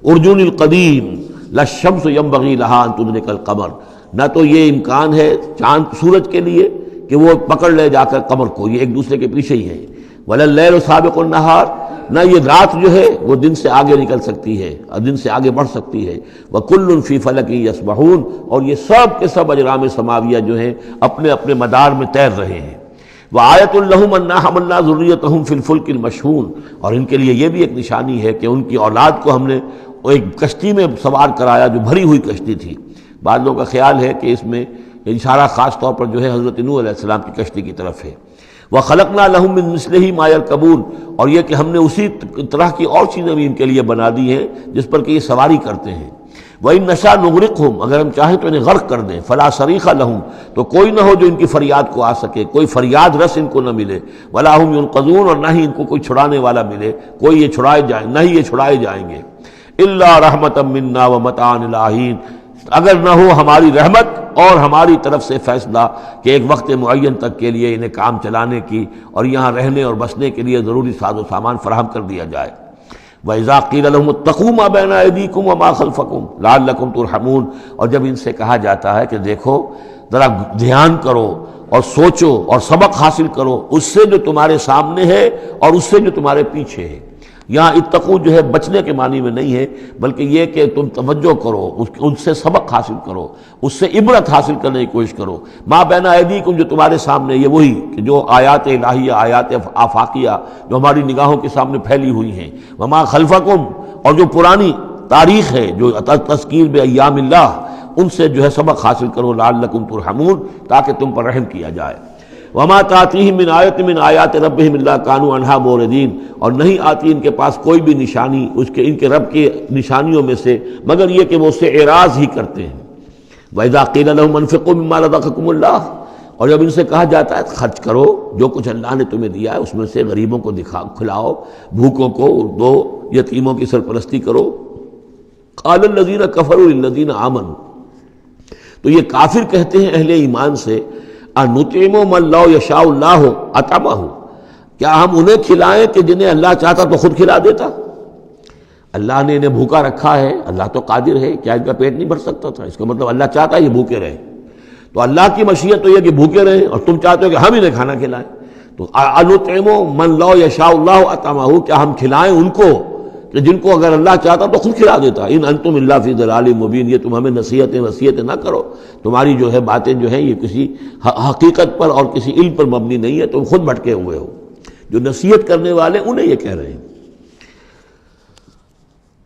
ارجون القدیم للشمس ينبغي لها ان تدرك القمر، نہ تو یہ امکان ہے چاند سورج کے لیے کہ وہ پکڑ لے جا کر قمر کو، یہ ایک دوسرے کے پیچھے ہی ہے۔ ولا اللیل سابق النہار، نہ یہ رات جو ہے وہ دن سے آگے نکل سکتی ہے اور دن سے آگے بڑھ سکتی ہے۔ وکل فی فلک یسبحون، اور یہ سب کے سب اجرام سماویہ جو ہیں اپنے اپنے مدار میں تیر رہے ہیں۔ وآیۃ لہم انا حملنا ذریتہم فی الفلک المشحون، اور ان کے لیے یہ بھی ایک نشانی ہے کہ ان کی اولاد کو ہم نے ایک کشتی میں سوار کرایا جو بھری ہوئی کشتی تھی۔ بعض لوگوں کا خیال ہے کہ اس میں اشارہ خاص طور پر جو ہے حضرت نوح علیہ السلام کی کشتی کی طرف ہے۔ وَخَلَقْنَا لَهُم مِّن مِّثْلِهِ مَا يَرْكَبُونَ، اور یہ کہ ہم نے اسی طرح کی اور چیزیں بھی ان کے لیے بنا دی ہیں جس پر کہ یہ سواری کرتے ہیں۔ وَإِن نَّشَأْ نُغْرِقْهُمْ، اگر ہم چاہیں تو انہیں غرق کر دیں، فَلَا صَرِيخَ لَهُمْ، تو کوئی نہ ہو جو ان کی فریاد کو آ سکے، کوئی فریاد رس ان کو نہ ملے، وَلَا هُمْ يُنقَذُونَ، اور نہ ہی ان کو کوئی چھڑانے والا ملے، کوئی یہ چھڑائے جائیں، نہ ہی یہ چھڑائے جائیں گے۔ إِلَّا رَحْمَةً مِّنَّا وَمَتَاعًا إِلَىٰ حِينٍ، اگر نہ ہو ہماری رحمت اور ہماری طرف سے فیصلہ کہ ایک وقت معین تک کے لیے انہیں کام چلانے کی اور یہاں رہنے اور بسنے کے لیے ضروری ساز و سامان فراہم کر دیا جائے۔ وَإِذَا قِيلَ لَهُمُ اتَّقُوا مَا بَيْنَ أَيْدِيكُمْ وَمَا خَلْفَكُمْ لَعَلَّكُمْ تُرْحَمُونَ، اور جب ان سے کہا جاتا ہے کہ دیکھو ذرا دھیان کرو اور سوچو اور سبق حاصل کرو اس سے جو تمہارے سامنے ہے اور اس سے جو تمہارے پیچھے ہے۔ یہاں اتقو جو ہے بچنے کے معنی میں نہیں ہے، بلکہ یہ کہ تم توجہ کرو، ان سے سبق حاصل کرو، اس سے عبرت حاصل کرنے کی کوشش کرو۔ ما بین ایدیکم، جو تمہارے سامنے، یہ وہی کہ جو آیات الہیہ، آیات آفاقیہ جو ہماری نگاہوں کے سامنے پھیلی ہوئی ہیں، وما خلفکم، اور جو پرانی تاریخ ہے جو تذکیر بایام اللہ، ان سے جو ہے سبق حاصل کرو، لعلکم ترحمون، تاکہ تم پر رحم کیا جائے۔ وما تاتیہم من آیۃ من آیات ربہم الا کانوا عنہا معرضین، اور نہیں آتی ان کے پاس کوئی بھی نشانی ان کے رب کی نشانیوں میں سے مگر یہ کہ وہ اس سے اعراض ہی کرتے ہیں۔ وَإِذَا قِيلَ لَهُمْ أَنفِقُوا مِمَّا رَزَقَكُمُ اللَّهُ، اور جب ان سے کہا جاتا ہے خرچ کرو جو کچھ اللہ نے تمہیں دیا ہے، اس میں سے غریبوں کو کھلاؤ، بھوکوں کو دو، یتیموں کی سرپرستی کرو۔ قَالَ الَّذِينَ كَفَرُوا لِلَّذِينَ آمَنُوا، تو یہ کافر کہتے ہیں اہل ایمان سے، اَنُطْعِمُ مَن لَّوْ يَشَاءُ اللَّهُ أَطْعَمَهُ، کیا ہم انہیں کھلائیں کہ جنہیں اللہ چاہتا تو خود کھلا دیتا؟ اللہ نے انہیں بھوکا رکھا ہے، اللہ تو قادر ہے، کیا ان کا پیٹ نہیں بھر سکتا تھا؟ اس کا مطلب اللہ چاہتا ہے یہ بھوکے رہیں، تو اللہ کی مشیت تو یہ کہ بھوکے رہیں، اور تم چاہتے ہو کہ ہم انہیں کھانا کھلائیں۔ تو اَنُطْعِمُ مَن لَّوْ يَشَاءُ اللَّهُ أَطْعَمَهُ، کیا ہم کھلائیں ان کو کہ جن کو اگر اللہ چاہتا تو خود کھلا دیتا۔ ان انتم الا فی ضلال مبین، یہ تم ہمیں نصیحتیں نہ کرو، تمہاری جو ہے باتیں جو ہیں یہ کسی حقیقت پر اور کسی علم پر مبنی نہیں ہے، تم خود بھٹکے ہوئے ہو۔ جو نصیحت کرنے والے انہیں یہ کہہ رہے ہیں۔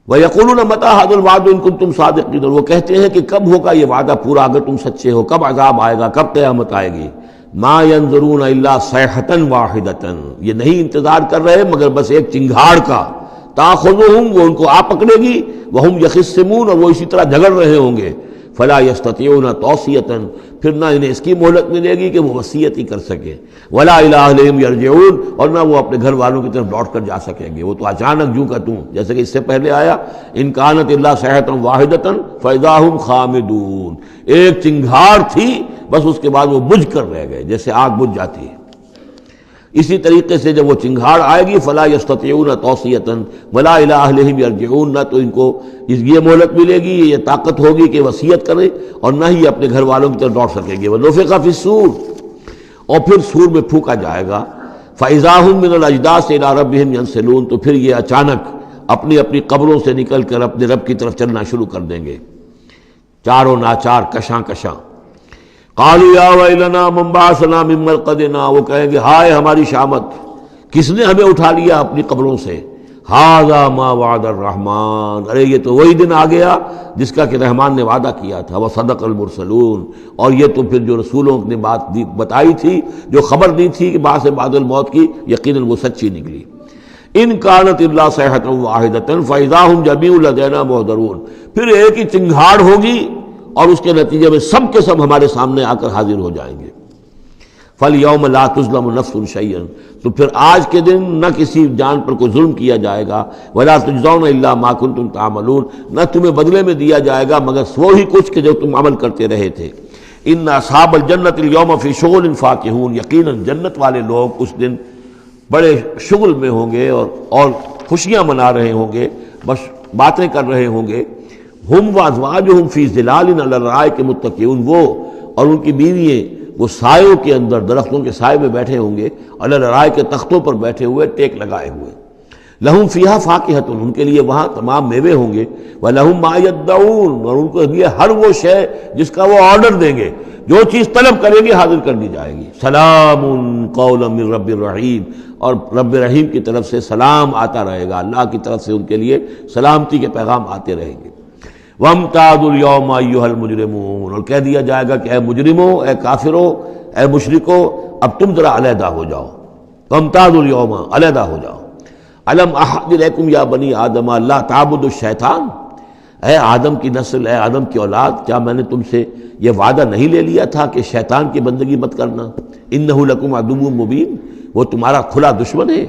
وَيَقُولُونَ مَتَىٰ هَٰذَا الْوَعْدُ إِن كُنتُمْ صَادِقِينَ، وہ کہتے ہیں کہ کب ہوگا یہ وعدہ پورا اگر تم سچے ہو، کب عذاب آئے گا، کب قیامت آئے گی۔ مَا يَنظُرُونَ إِلَّا صَيْحَةً وَاحِدَةً، یہ نہیں انتظار کر رہے مگر بس ایک چنگھاڑ کا، تَأْخُذُهُمْ، وہ ان کو آ پکڑے گی، وَهُمْ يَخِصِّمُونَ، اور وہ اسی طرح جھگڑ رہے ہوں گے، فَلَا يَسْتَطِيعُونَ تَوْصِيَةً، پھر نہ انہیں اس کی مہلت ملے گی کہ وہ وصیت ہی کر سکے، وَلَا إِلَىٰ أَهْلِهِمْ يَرْجِعُونَ، اور نہ وہ اپنے گھر والوں کی طرف لوٹ کر جا سکیں گے، وہ تو اچانک جو کا توں، جیسے کہ اس سے پہلے آیا إِن كَانَتْ إِلَّا صَيْحَةً وَاحِدَةً فَإِذَا هُمْ خَامِدُونَ، ایک چنگھاڑ تھی بس، اس کے بعد وہ بجھ کر رہ گئے جیسے آگ بجھ جاتی ہے۔ اسی طریقے سے جب وہ چنگھاڑ آئے گی، فلا یستطیعون توصیۃ ولا الی اہلہم یرجعون، نہ تو ان کو یہ مہلت ملے گی، یہ طاقت ہوگی کہ وصیت کریں، اور نہ ہی اپنے گھر والوں کی طرف لوٹ سکیں گے۔ ونفخ فی الصور، اور پھر سور میں پھونکا جائے گا، فاذا هم من الاجداث الی ربہم ینسلون، تو پھر یہ اچانک اپنی اپنی قبروں سے نکل کر اپنے رب کی طرف چلنا شروع کر دیں گے، چاروں ناچار، کشاں کشاں۔ قالوا یا ویلنا من بعثنا من مرقدنا، وہ کہیں گے ہائے ہماری شامت، کس نے ہمیں اٹھا لیا اپنی قبروں سے۔ ھذا ما وعد الرحمن، ارے یہ تو وہی دن آ گیا جس کا کہ رحمان نے وعدہ کیا تھا، وصدق المرسلون، اور یہ تو پھر جو رسولوں نے بات بتائی تھی، جو خبر دی تھی کہ بعث بعد الموت کی، یقیناً وہ سچی نکلی۔ ان کانت الا صیحۃ واحدۃ فاذا هم جميع لدینا محضرون، پھر ایک ہی چنگھاڑ ہوگی اور اس کے نتیجے میں سب کے سب ہمارے سامنے آ کر حاضر ہو جائیں گے۔ فَالْيَوْمَ لَا تُظْلَمُ نَفْسٌ شَيْئًا، تو پھر آج کے دن نہ کسی جان پر کوئی ظلم کیا جائے گا، وَلَا تُجْزَوْنَ إِلَّا مَا كُنتُمْ تَعْمَلُونَ، نہ تمہیں بدلے میں دیا جائے گا مگر وہی کچھ کہ جو تم عمل کرتے رہے تھے۔ إِنَّ أَصْحَابَ الْجَنَّةِ الْيَوْمَ فِي شُغُلٍ فَاكِهُونَ، یقیناً جنت والے لوگ اس دن بڑے شغل میں ہوں گے اور خوشیاں منا رہے ہوں گے، بس باتیں کر رہے ہوں گے۔ ہم وازواجہم فی ظلال علی الارائک متکئون، وہ اور ان کی بیوییں وہ سایوں کے اندر، درختوں کے سائے میں بیٹھے ہوں گے، علی الارائک کے تختوں پر بیٹھے ہوئے، ٹیک لگائے ہوئے۔ لہم فیہا فاکہۃ، ان کے لیے وہاں تمام میوے ہوں گے، ولہم ما یدعون، اور ان کو لیے ہر وہ شے جس کا وہ آرڈر دیں گے، جو چیز طلب کریں گے حاضر کر دی جائے گی۔ سلام قولا من رب الرحیم، اور رب رحیم کی طرف سے سلام آتا رہے گا، اللہ کی طرف سے ان کے لیے سلامتی کے پیغام آتے رہیں گے۔ وَامْتَازُوا الْيَوْمَ أَيُّهَا الْمُجْرِمُونَ، اور کہہ دیا جائے گا کہ اے مجرموں، اے کافروں، اے مشرکوں، اب تم ذرا علیحدہ ہو جاؤ۔ وَامْتَازُوا الْيَوْمَ، علیحدہ ہو جاؤ۔ أَلَمْ أَعْهَدْ إِلَيْكُمْ يَا بَنِي آدَمَ أَلَّا تَعْبُدُوا الشَّيْطَانَ، اے آدم کی نسل، اے آدم کی اولاد، کیا میں نے تم سے یہ وعدہ نہیں لے لیا تھا کہ شیطان کی بندگی مت کرنا؟ إِنَّهُ لَكُمْ عَدُوٌّ مُبِينٌ، وہ تمہارا کھلا دشمن ہے۔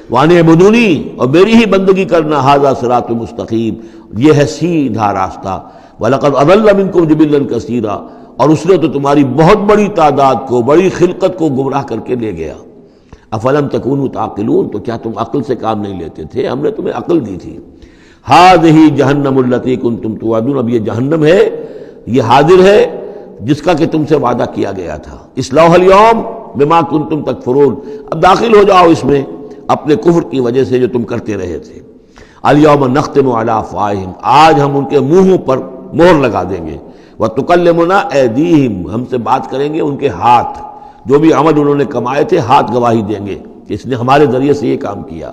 وَأَنِ اعْبُدُونِي، اور میری ہی بندگی کرنا، ھذا صراط مستقیم، یہ ہے سیدھا راستہ۔ وَلَقَدْ أَضَلَّ مِنكُمْ جِبِلًّا كَثِيرًا، اور اس نے تو تمہاری بہت بڑی تعداد کو، بڑی خلقت کو گمراہ کر کے لے گیا۔ أَفَلَمْ تَكُونُوا تَعْقِلُونَ، تو کیا تم عقل سے کام نہیں لیتے تھے؟ ہم نے تمہیں عقل دی تھی۔ هَذِهِ جَهَنَّمُ الَّتِي كُنتُمْ تُوعَدُونَ، اب یہ جہنم ہے، یہ حاضر ہے جس کا کہ تم سے وعدہ کیا گیا تھا۔ اصلوها اليوم بما كنتم تکفرون، اب داخل ہو جاؤ اس میں اپنے کفر کی وجہ سے جو تم کرتے رہے تھے. الیوم نختم علی افواہہم، آج ہم ان کے منہوں پر مہر لگا دیں گے. وتکلمنا ایدیہم، ہم سے بات کریں گے ان کے ہاتھ، جو بھی عمل انہوں نے کمائے تھے ہاتھ گواہی دیں گے کہ اس نے ہمارے ذریعے سے یہ کام کیا.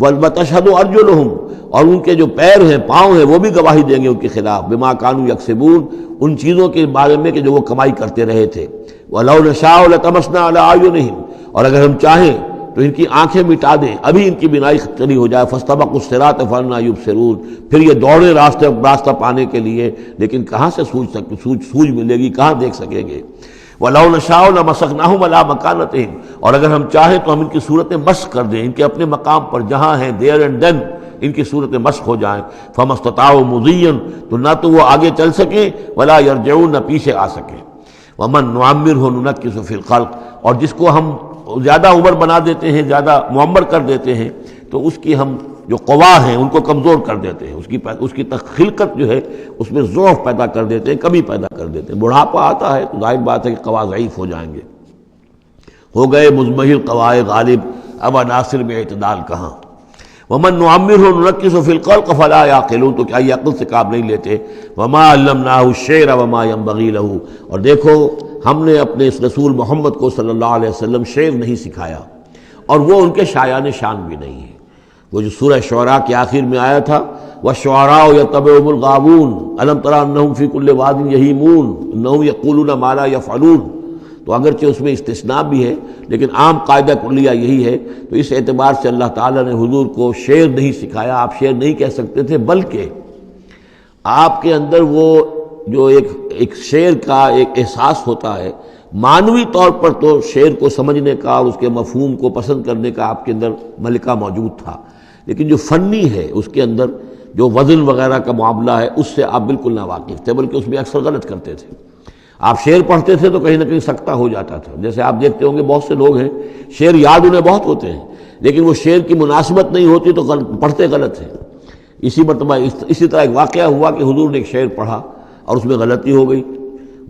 وتشہد ارجلہم، اور ان کے جو پیر ہیں پاؤں ہیں وہ بھی گواہی دیں گے ان کے خلاف، بما کانوا یکسبون، ان چیزوں کے بارے میں کہ جو وہ کمائی کرتے رہے تھے. وَلَوْ نَشَاءُ لَطَمَسْنَا عَلَىٰ أَعْيُنِهِمْ، اور اگر ہم چاہیں تو ان کی آنکھیں مٹا دیں، ابھی ان کی بینائی چلی ہو جائے. فَاسْتَبَقُوا الصِّرَاطَ فَأَنَّىٰ يُبْصِرُونَ، پھر یہ دوڑے راستہ پانے کے لیے، لیکن کہاں سے سوجھ ملے گی، کہاں دیکھ سکیں گے. وَلَوْ نَشَاءُ لَمَسَخْنَاهُمْ عَلَىٰ مَكَانَتِهِمْ، اور اگر ہم چاہیں تو ہم ان کی صورتیں مسخ کر دیں، ان کے اپنے مقام پر جہاں ہیں دیر اینڈ دین ان کی صورتیں مسخ ہو جائیں. فَمَا اسْتَطَاعُوا مُضِيًّا، تو نہ تو وہ آگے چل سکیں، وَلَا يَرْجِعُونَ، نہ پیچھے آ سکیں. وَمَن نُعَمِّرْهُ نُنَكِّسُ فِي الْخَلْقِ، اور جس کو ہم زیادہ عمر بنا دیتے ہیں، زیادہ معمر کر دیتے ہیں، تو اس کی ہم جو قوا ہیں ان کو کمزور کر دیتے ہیں، اس کی خلقت جو ہے اس میں ضعف پیدا کر دیتے ہیں، کمی پیدا کر دیتے ہیں. بڑھاپا آتا ہے تو ظاہر بات ہے کہ قوا ضعیف ہو جائیں گے. ہو گئے مزمحل قوائے غالب، اب عناصر میں اعتدال کہاں. وَمَن نُعَمِّرْهُ نُنَكِّسُ فِي الْخَلْقِ فَلَا يَعْقِلُونَ، تو کیا یہ عقل سے کام نہیں لیتے. وَمَا عَلَّمْنَاهُ الشِّعْرَ وَمَا يَنبَغِي لَهُ، اور دیکھو ہم نے اپنے اس رسول محمد کو صلی اللہ علیہ وسلم شعر نہیں سکھایا، اور وہ ان کے شایان شان بھی نہیں ہے. وہ جو سورہ شعراء کے آخر میں آیا تھا، وَالشُّعَرَاءُ يَتَّبِعُهُمُ الْغَاوُونَ أَلَمْ تَرَ أَنَّهُمْ فِي كُلِّ وَادٍ يَهِيمُونَ إِنَّهُمْ يَقُولُونَ مَا لَا يَفْعَلُونَ. تو اگرچہ اس میں استثناء بھی ہے لیکن عام قاعدہ کلیہ یہی ہے. تو اس اعتبار سے اللہ تعالیٰ نے حضور کو شعر نہیں سکھایا، آپ شعر نہیں کہہ سکتے تھے، بلکہ آپ کے اندر وہ جو ایک شعر کا ایک احساس ہوتا ہے، معنوی طور پر تو شعر کو سمجھنے کا اور اس کے مفہوم کو پسند کرنے کا آپ کے اندر ملکہ موجود تھا، لیکن جو فنی ہے اس کے اندر جو وزن وغیرہ کا معاملہ ہے اس سے آپ بالکل ناواقف تھے، بلکہ اس میں اکثر غلط کرتے تھے. آپ شعر پڑھتے تھے تو کہیں نہ کہیں سکتہ ہو جاتا تھا. جیسے آپ دیکھتے ہوں گے بہت سے لوگ ہیں شعر یاد انہیں بہت ہوتے ہیں، لیکن وہ شعر کی مناسبت نہیں ہوتی تو پڑھتے غلط ہیں. اسی مرتبہ اسی طرح ایک واقعہ ہوا کہ حضور نے ایک شعر پڑھا اور اس میں غلطی ہو گئی،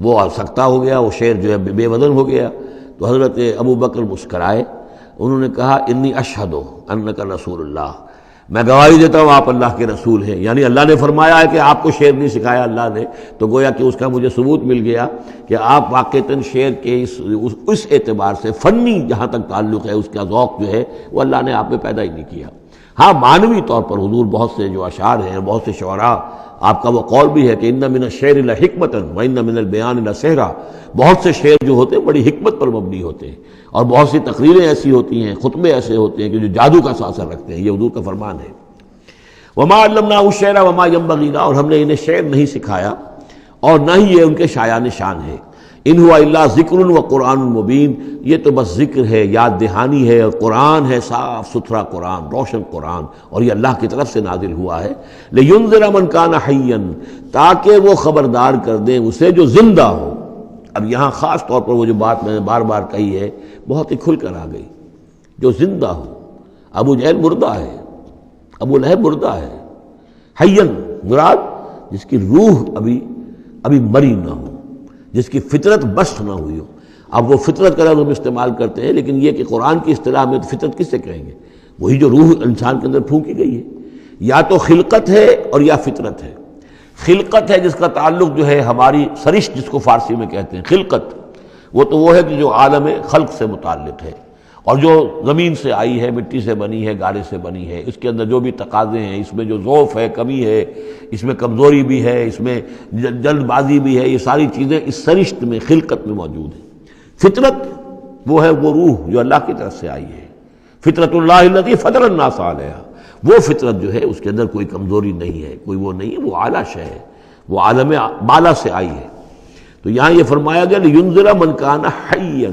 وہ سکتہ ہو گیا، وہ شعر جو ہے بے وزن ہو گیا. تو حضرت ابو بکر مسکرائے، انہوں نے کہا انی اشہد انک رسول اللہ، میں گواہی دیتا ہوں آپ اللہ کے رسول ہیں. یعنی اللہ نے فرمایا ہے کہ آپ کو شعر نہیں سکھایا اللہ نے، تو گویا کہ اس کا مجھے ثبوت مل گیا کہ آپ واقعتاً شعر کے اس اعتبار سے فنی جہاں تک تعلق ہے اس کا ذوق جو ہے وہ اللہ نے آپ میں پیدا ہی نہیں کیا. ہاں معنوی طور پر حضور بہت سے جو اشعار ہیں، بہت سے شعراء، آپ کا وہ قول بھی ہے کہ ان من الشعر لحکمۃ وان من البیان لسحرا، بہت سے شعر جو ہوتے ہیں بڑی حکمت پر مبنی ہوتے ہیں، اور بہت سی تقریریں ایسی ہوتی ہیں، خطبے ایسے ہوتے ہیں کہ جو جادو کا اثر رکھتے ہیں. یہ حضور کا فرمان ہے. وما علمناہ الشعر وما ينبغي له، اور ہم نے انہیں شعر نہیں سکھایا اور نہ ہی یہ ان کے شایان شان ہے. ان ہوا الا ذکر و قرآن مبین، یہ تو بس ذکر ہے، یاد دہانی ہے، اور قرآن ہے، صاف ستھرا قرآن، روشن قرآن، اور یہ اللہ کی طرف سے نازل ہوا ہے. لینذر من کان حیا، تاکہ وہ خبردار کر دیں اسے جو زندہ ہو. اب یہاں خاص طور پر وہ جو بات میں نے بار بار کہی ہے بہت ہی کھل کر آ گئی، جو زندہ ہو. ابو جہل مردہ ہے، ابو لہب مردہ ہے. حیاً مراد جس کی روح ابھی مری نہ ہو، جس کی فطرت بست نہ ہوئی ہو. اب وہ فطرت کا لفظ ہم استعمال کرتے ہیں، لیکن یہ کہ قرآن کی اصطلاح میں تو فطرت کس سے کہیں گے؟ وہی جو روح انسان کے اندر پھونکی گئی ہے. یا تو خلقت ہے اور یا فطرت ہے. خلقت ہے جس کا تعلق جو ہے ہماری سرشت جس کو فارسی میں کہتے ہیں خلقت، وہ ہے کہ جو عالم خلق سے متعلق ہے، اور جو زمین سے آئی ہے، مٹی سے بنی ہے، گارے سے بنی ہے. اس کے اندر جو بھی تقاضے ہیں، اس میں جو ضعف ہے، کمی ہے، اس میں کمزوری بھی ہے، اس میں جلد بازی بھی ہے، یہ ساری چیزیں اس سرشت میں خلقت میں موجود ہیں. فطرت وہ ہے وہ روح جو اللہ کی طرف سے آئی ہے. فطرت اللہ التی فطر الناس علیہا، وہ فطرت جو ہے اس کے اندر کوئی کمزوری نہیں ہے، کوئی وہ نہیں ہے، وہ اعلیٰ شے ہے، وہ عالم بالا سے آئی ہے. تو یہاں یہ فرمایا گیا لینذر من کان حیا،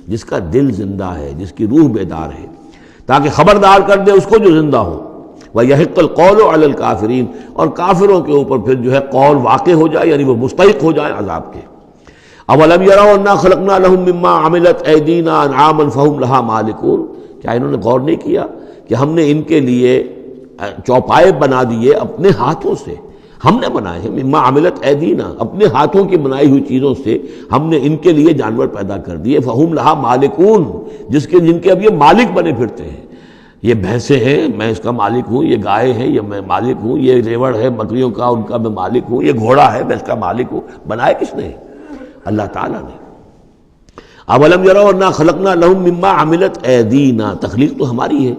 جس کا دل زندہ ہے، جس کی روح بیدار ہے، تاکہ خبردار کر دے اس کو جو زندہ ہو. وَيَحِقَّ الْقَوْلُ عَلَى الْكَافِرِينَ، اور کافروں کے اوپر پھر جو ہے قول واقع ہو جائے، یعنی وہ مستحق ہو جائے عذاب کے. اَوَلَمْ يَرَوْا أَنَّا خَلَقْنَا لَهُم مِّمَّا عَمِلَتْ أَيْدِينَا أَنْعَامًا فَهُمْ لَهَا مَالِكُونَ، کیا انہوں نے غور نہیں کیا کہ ہم نے ان کے لیے چوپائے بنا دیے اپنے ہاتھوں سے. ہم نے بنائے ہیں، مما عملت ایدینا، اپنے ہاتھوں کی بنائی ہوئی چیزوں سے ہم نے ان کے لیے جانور پیدا کر دیے، فہم لہا مالکون، جن کے اب یہ مالک بنے پھرتے ہیں۔ یہ بھینسیں ہیں، میں اس کا مالک ہوں، یہ گائے ہیں، یہ میں مالک ہوں، یہ ریوڑ ہے بکریوں کا، ان کا میں مالک ہوں، یہ گھوڑا ہے، میں اس کا مالک ہوں۔ بنائے کس نے؟ اللہ تعالیٰ نے۔ اولم یروا انا خلقنا لهم مما عملت ایدینا، تخلیق تو ہماری ہے۔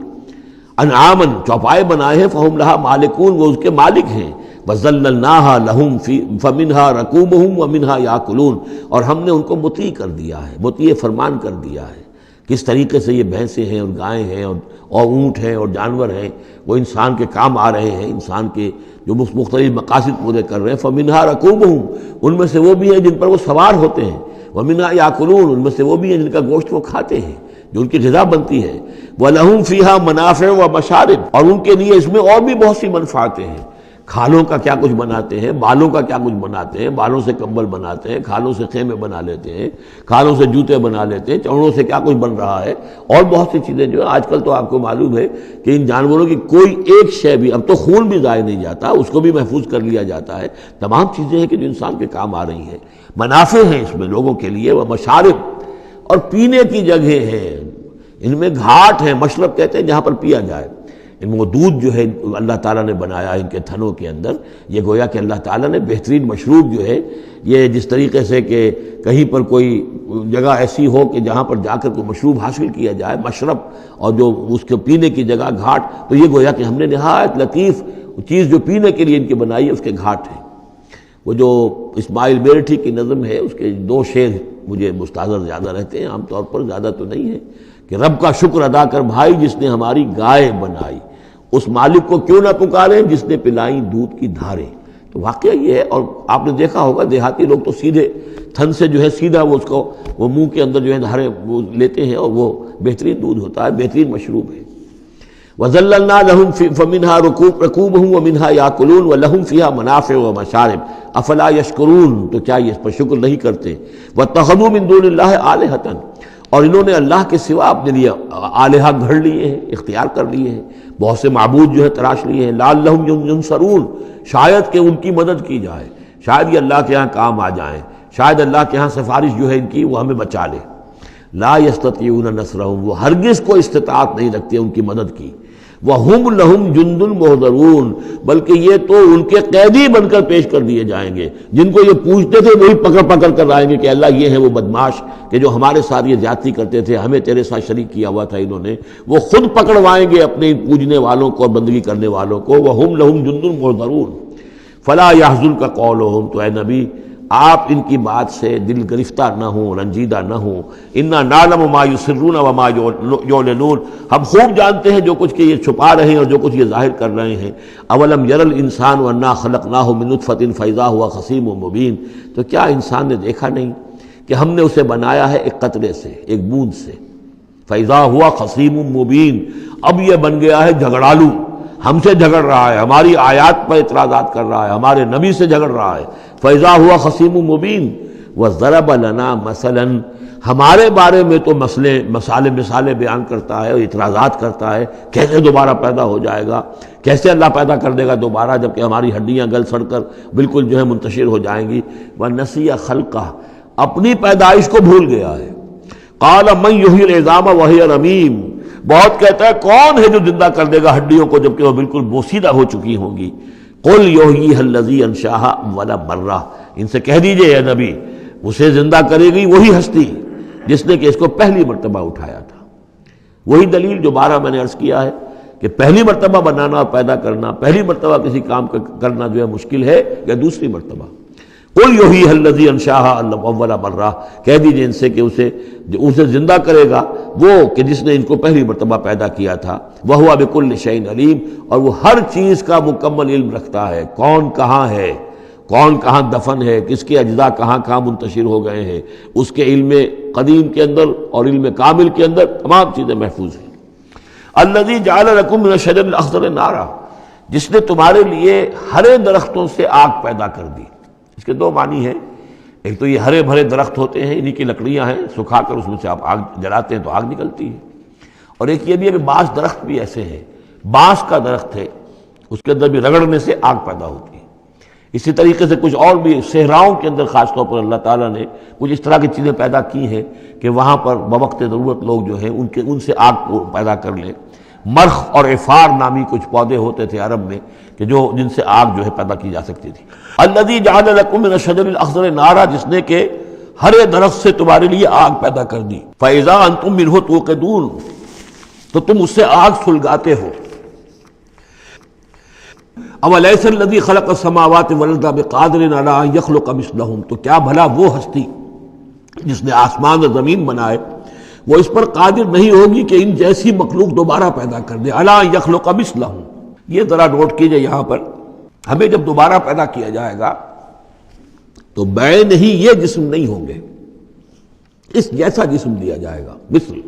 انعامن، چوپائے بنائے ہیں، فہم لہا مالکون، وہ اس کے مالک ہیں۔ وذللناها لهم فمنها ركوبهم ومنها ياكلون، اور ہم نے ان کو مطیع کر دیا ہے، مطیع فرمان کر دیا ہے۔ کس طریقے سے یہ بھینسیں ہیں اور گائیں ہیں اور اونٹ ہیں اور جانور ہیں، وہ انسان کے کام آ رہے ہیں، انسان کے جو مختلف مقاصد پورے کر رہے ہیں۔ فمنها ركوبهم، ان میں سے وہ بھی ہیں جن پر وہ سوار ہوتے ہیں، ومنها ياكلون، ان میں سے وہ بھی ہیں جن کا گوشت وہ کھاتے ہیں، جو ان کی غذا بنتی ہے۔ وَلَهُمْ فِيهَا مَنَافِعُ وَمَشَارِبُ، اور ان کے لیے اس میں اور بھی بہت سی منفعتیں ہیں۔ کھالوں کا کیا کچھ بناتے ہیں، بالوں کا کیا کچھ بناتے ہیں، بالوں سے کمبل بناتے ہیں، کھالوں سے خیمے بنا لیتے ہیں، کھالوں سے جوتے بنا لیتے ہیں، چمڑوں سے کیا کچھ بن رہا ہے، اور بہت سی چیزیں جو آج کل تو آپ کو معلوم ہے کہ ان جانوروں کی کوئی ایک شے بھی، اب تو خون بھی ضائع نہیں جاتا، اس کو بھی محفوظ کر لیا جاتا ہے۔ تمام چیزیں ہیں کہ جو انسان کے کام آ رہی ہیں، منافع ہیں اس میں لوگوں کے لیے، وہ مشارب، اور پینے کی جگہیں ہیں، ان میں گھاٹ ہیں، مشرب کہتے ہیں جہاں پر پیا جائے۔ ان میں وہ دودھ جو ہے اللہ تعالیٰ نے بنایا ان کے تھنوں کے اندر، یہ گویا کہ اللہ تعالیٰ نے بہترین مشروب جو ہے، یہ جس طریقے سے کہ کہیں پر کوئی جگہ ایسی ہو کہ جہاں پر جا کر کوئی مشروب حاصل کیا جائے، مشرب، اور جو اس کے پینے کی جگہ گھاٹ، تو یہ گویا کہ ہم نے نہایت لطیف چیز جو پینے کے لیے ان کی بنائی ہے، اس کے گھاٹ ہیں۔ وہ جو اسماعیل بیرٹھی کی نظم ہے، اس کے 2 شعر مجھے مستحضر زیادہ رہتے ہیں، عام طور پر زیادہ تو نہیں ہے، کہ رب کا شکر ادا کر بھائی جس نے ہماری گائے بنائی، اس مالک کو کیوں نہ پکاریں جس نے پلائیں دودھ کی دھاریں۔ تو واقعہ یہ ہے، اور آپ نے دیکھا ہوگا دیہاتی لوگ تو سیدھے تھن سے جو ہے سیدھا وہ اس کو وہ منہ کے اندر جو ہے دھاریں وہ لیتے ہیں، اور وہ بہترین دودھ ہوتا ہے، بہترین مشروب ہے۔ وَذَلَّلْنَا لَهُمْ فَمِنْهَا رَكُوبُهُمْ وَمِنْهَا يَأْكُلُونَ وَلَهُمْ فِيهَا مَنَافِعُ وَمَشَارِبُ أَفَلَا يَشْكُرُونَ، تو کیا یہ اس پر شکر نہیں کرتے؟ وَاتَّخَذُوا مِن دُونِ اللَّهِ آلِهَةً، اور انہوں نے اللہ کے سوا اپنے لیے آلہہ گھڑ لیے ہیں، اختیار کر لیے ہیں، بہت سے معبود جو ہے تراش لیے ہیں۔ لَعَلَّهُمْ يُنصَرُونَ، شاید کہ ان کی مدد کی جائے، شاید یہ اللہ کے ہاں کام آ جائیں، شاید اللہ کے ہاں سفارش جو ہے ان کی وہ ہمیں بچا لے۔ لا يستطيعون نصرهم، وہ ہرگز کو استطاعت نہیں رکھتے ان کی مدد کی۔ وَهُمْ لَهُمْ جُنْدٌ مُحْضَرُونَ، بلکہ یہ تو ان کے قیدی بن کر پیش کر دیے جائیں گے، جن کو یہ پوچھتے تھے وہی پکڑ پکڑ کر لائیں گے کہ اللہ یہ ہے وہ بدماش کہ جو ہمارے ساتھ یہ زیادتی کرتے تھے، ہمیں تیرے ساتھ شریک کیا ہوا تھا انہوں نے، وہ خود پکڑوائیں گے اپنے پوجنے والوں کو اور بندگی کرنے والوں کو۔ وَهُمْ لَهُمْ جُنْدٌ مُحْضَرُونَ فَلَا يَحْزُنْكَ قَوْلُهُمْ، تو اے نبی آپ ان کی بات سے دل گرفتار نہ ہوں، رنجیدہ نہ ہوں۔ اِنَّا نَعْلَمُ مَا يُسِرُّونَ وَمَا يُعْلِنُونَ، ہم خوب جانتے ہیں جو کچھ کہ یہ چھپا رہے ہیں اور جو کچھ یہ ظاہر کر رہے ہیں۔ اَوَلَمْ يَرَ الْإِنسَانُ أَنَّا خَلَقْنَاهُ مِن نُطْفَةٍ فَإِذَا هُوَ خَصِيمٌ مُبِينٌ، تو کیا انسان نے دیکھا نہیں کہ ہم نے اسے بنایا ہے ایک قطرے سے، ایک بوند سے۔ فَإِذَا هُوَ خَصِيمٌ مُبِينٌ، اب یہ بن گیا ہے جھگڑالو، ہم سے جھگڑ رہا ہے، ہماری آیات پر اعتراضات کر رہا ہے، ہمارے نبی سے جھگڑ رہا ہے۔ فَإِذَا هُوَ خَصِيمٌ مُبِينٌ وَضَرَبَ لَنَا مَثَلًا، ہمارے بارے میں تو مثالیں بیان کرتا ہے اور اعتراضات کرتا ہے، کیسے دوبارہ پیدا ہو جائے گا، کیسے اللہ پیدا کر دے گا دوبارہ جبکہ ہماری ہڈیاں گل سڑ کر بالکل جو ہے منتشر ہو جائیں گی۔ وَنَسِيَ خَلْقَهُ، اپنی پیدائش کو بھول گیا ہے۔ قَالَ مَن يُحْيِي الْعِظَامَ وَهِيَ رَمِيمٌ، بہت کہتا ہے کون ہے جو زندہ کر دے گا ہڈیوں کو جبکہ وہ بالکل بوسیدہ ہو چکی ہوں گی۔ قُلْ يُحْيِيهَا الَّذِي أَنشَأَهَا أَوَّلَ مَرَّةٍ، ان سے کہہ دیجئے اے نبی، اسے زندہ کرے گی وہی ہستی جس نے کہ اس کو پہلی مرتبہ اٹھایا تھا۔ وہی دلیل جو بارہ میں نے عرض کیا ہے کہ پہلی مرتبہ بنانا اور پیدا کرنا، پہلی مرتبہ کسی کام کرنا جو ہے مشکل ہے یا دوسری مرتبہ۔ قُلْ يُحْيِيهَا الَّذِي أَنشَأَهَا أَوَّلَ مَرَّةٍ، کہہ دیجئے ان سے کہ اسے زندہ کرے گا وہ کہ جس نے ان کو پہلی مرتبہ پیدا کیا تھا۔ وَهُوَ بِكُلِّ شَيْءٍ عَلِيمٌ، اور وہ ہر چیز کا مکمل علم رکھتا ہے، کون کہاں ہے، کون کہاں دفن ہے، کس کے اجزاء کہاں کہاں منتشر ہو گئے ہیں، اس کے علم قدیم کے اندر اور علم کامل کے اندر تمام چیزیں محفوظ ہیں۔ الَّذِي جَعَلَ لَكُم مِّنَ الشَّجَرِ الْأَخْضَرِ نَارًا، جس نے تمہارے لیے ہرے درختوں سے آگ پیدا کر دی۔ اس کے 2 معنی ہیں، ایک تو یہ ہرے بھرے درخت ہوتے ہیں، انہی کی لکڑیاں ہیں، سکھا کر اس میں سے آپ آگ جلاتے ہیں تو آگ نکلتی ہے، اور ایک یہ بھی ہے کہ بعض درخت بھی ایسے ہیں، بانس کا درخت ہے، اس کے اندر بھی رگڑنے سے آگ پیدا ہوتی ہے۔ اسی طریقے سے کچھ اور بھی صحراؤں کے اندر خاص طور پر اللہ تعالیٰ نے کچھ اس طرح کی چیزیں پیدا کی ہیں کہ وہاں پر بوقت ضرورت لوگ جو ہیں ان سے آگ کو پیدا کر لیں۔ مرخ اور عفار نامی کچھ پودے ہوتے تھے عرب میں کہ جن سے آگ جو ہے پیدا کی جا سکتی تھی۔ الذی جعل لکم من الشجر الاخضر نارا، جس نے کہ ہرے درخت سے تمہارے لیے آگ پیدا کر دی۔ فاذا انتم منہ توقدون، تو تم اس سے آگ سلگاتے ہو۔ اولیس الذی خلق السماوات والارض بقادر علی ان یخلق مثلہم، تو کیا بھلا وہ ہستی جس نے آسمان اور زمین بنائے وہ اس پر قادر نہیں ہوگی کہ ان جیسی مخلوق دوبارہ پیدا کر دے۔ علی ان یخلق مثلہم، یہ ذرا نوٹ کیجئے یہاں پر، ہمیں جب دوبارہ پیدا کیا جائے گا تو بے نہیں یہ جسم نہیں ہوں گے، اس جیسا جسم دیا جائے گا، مثل،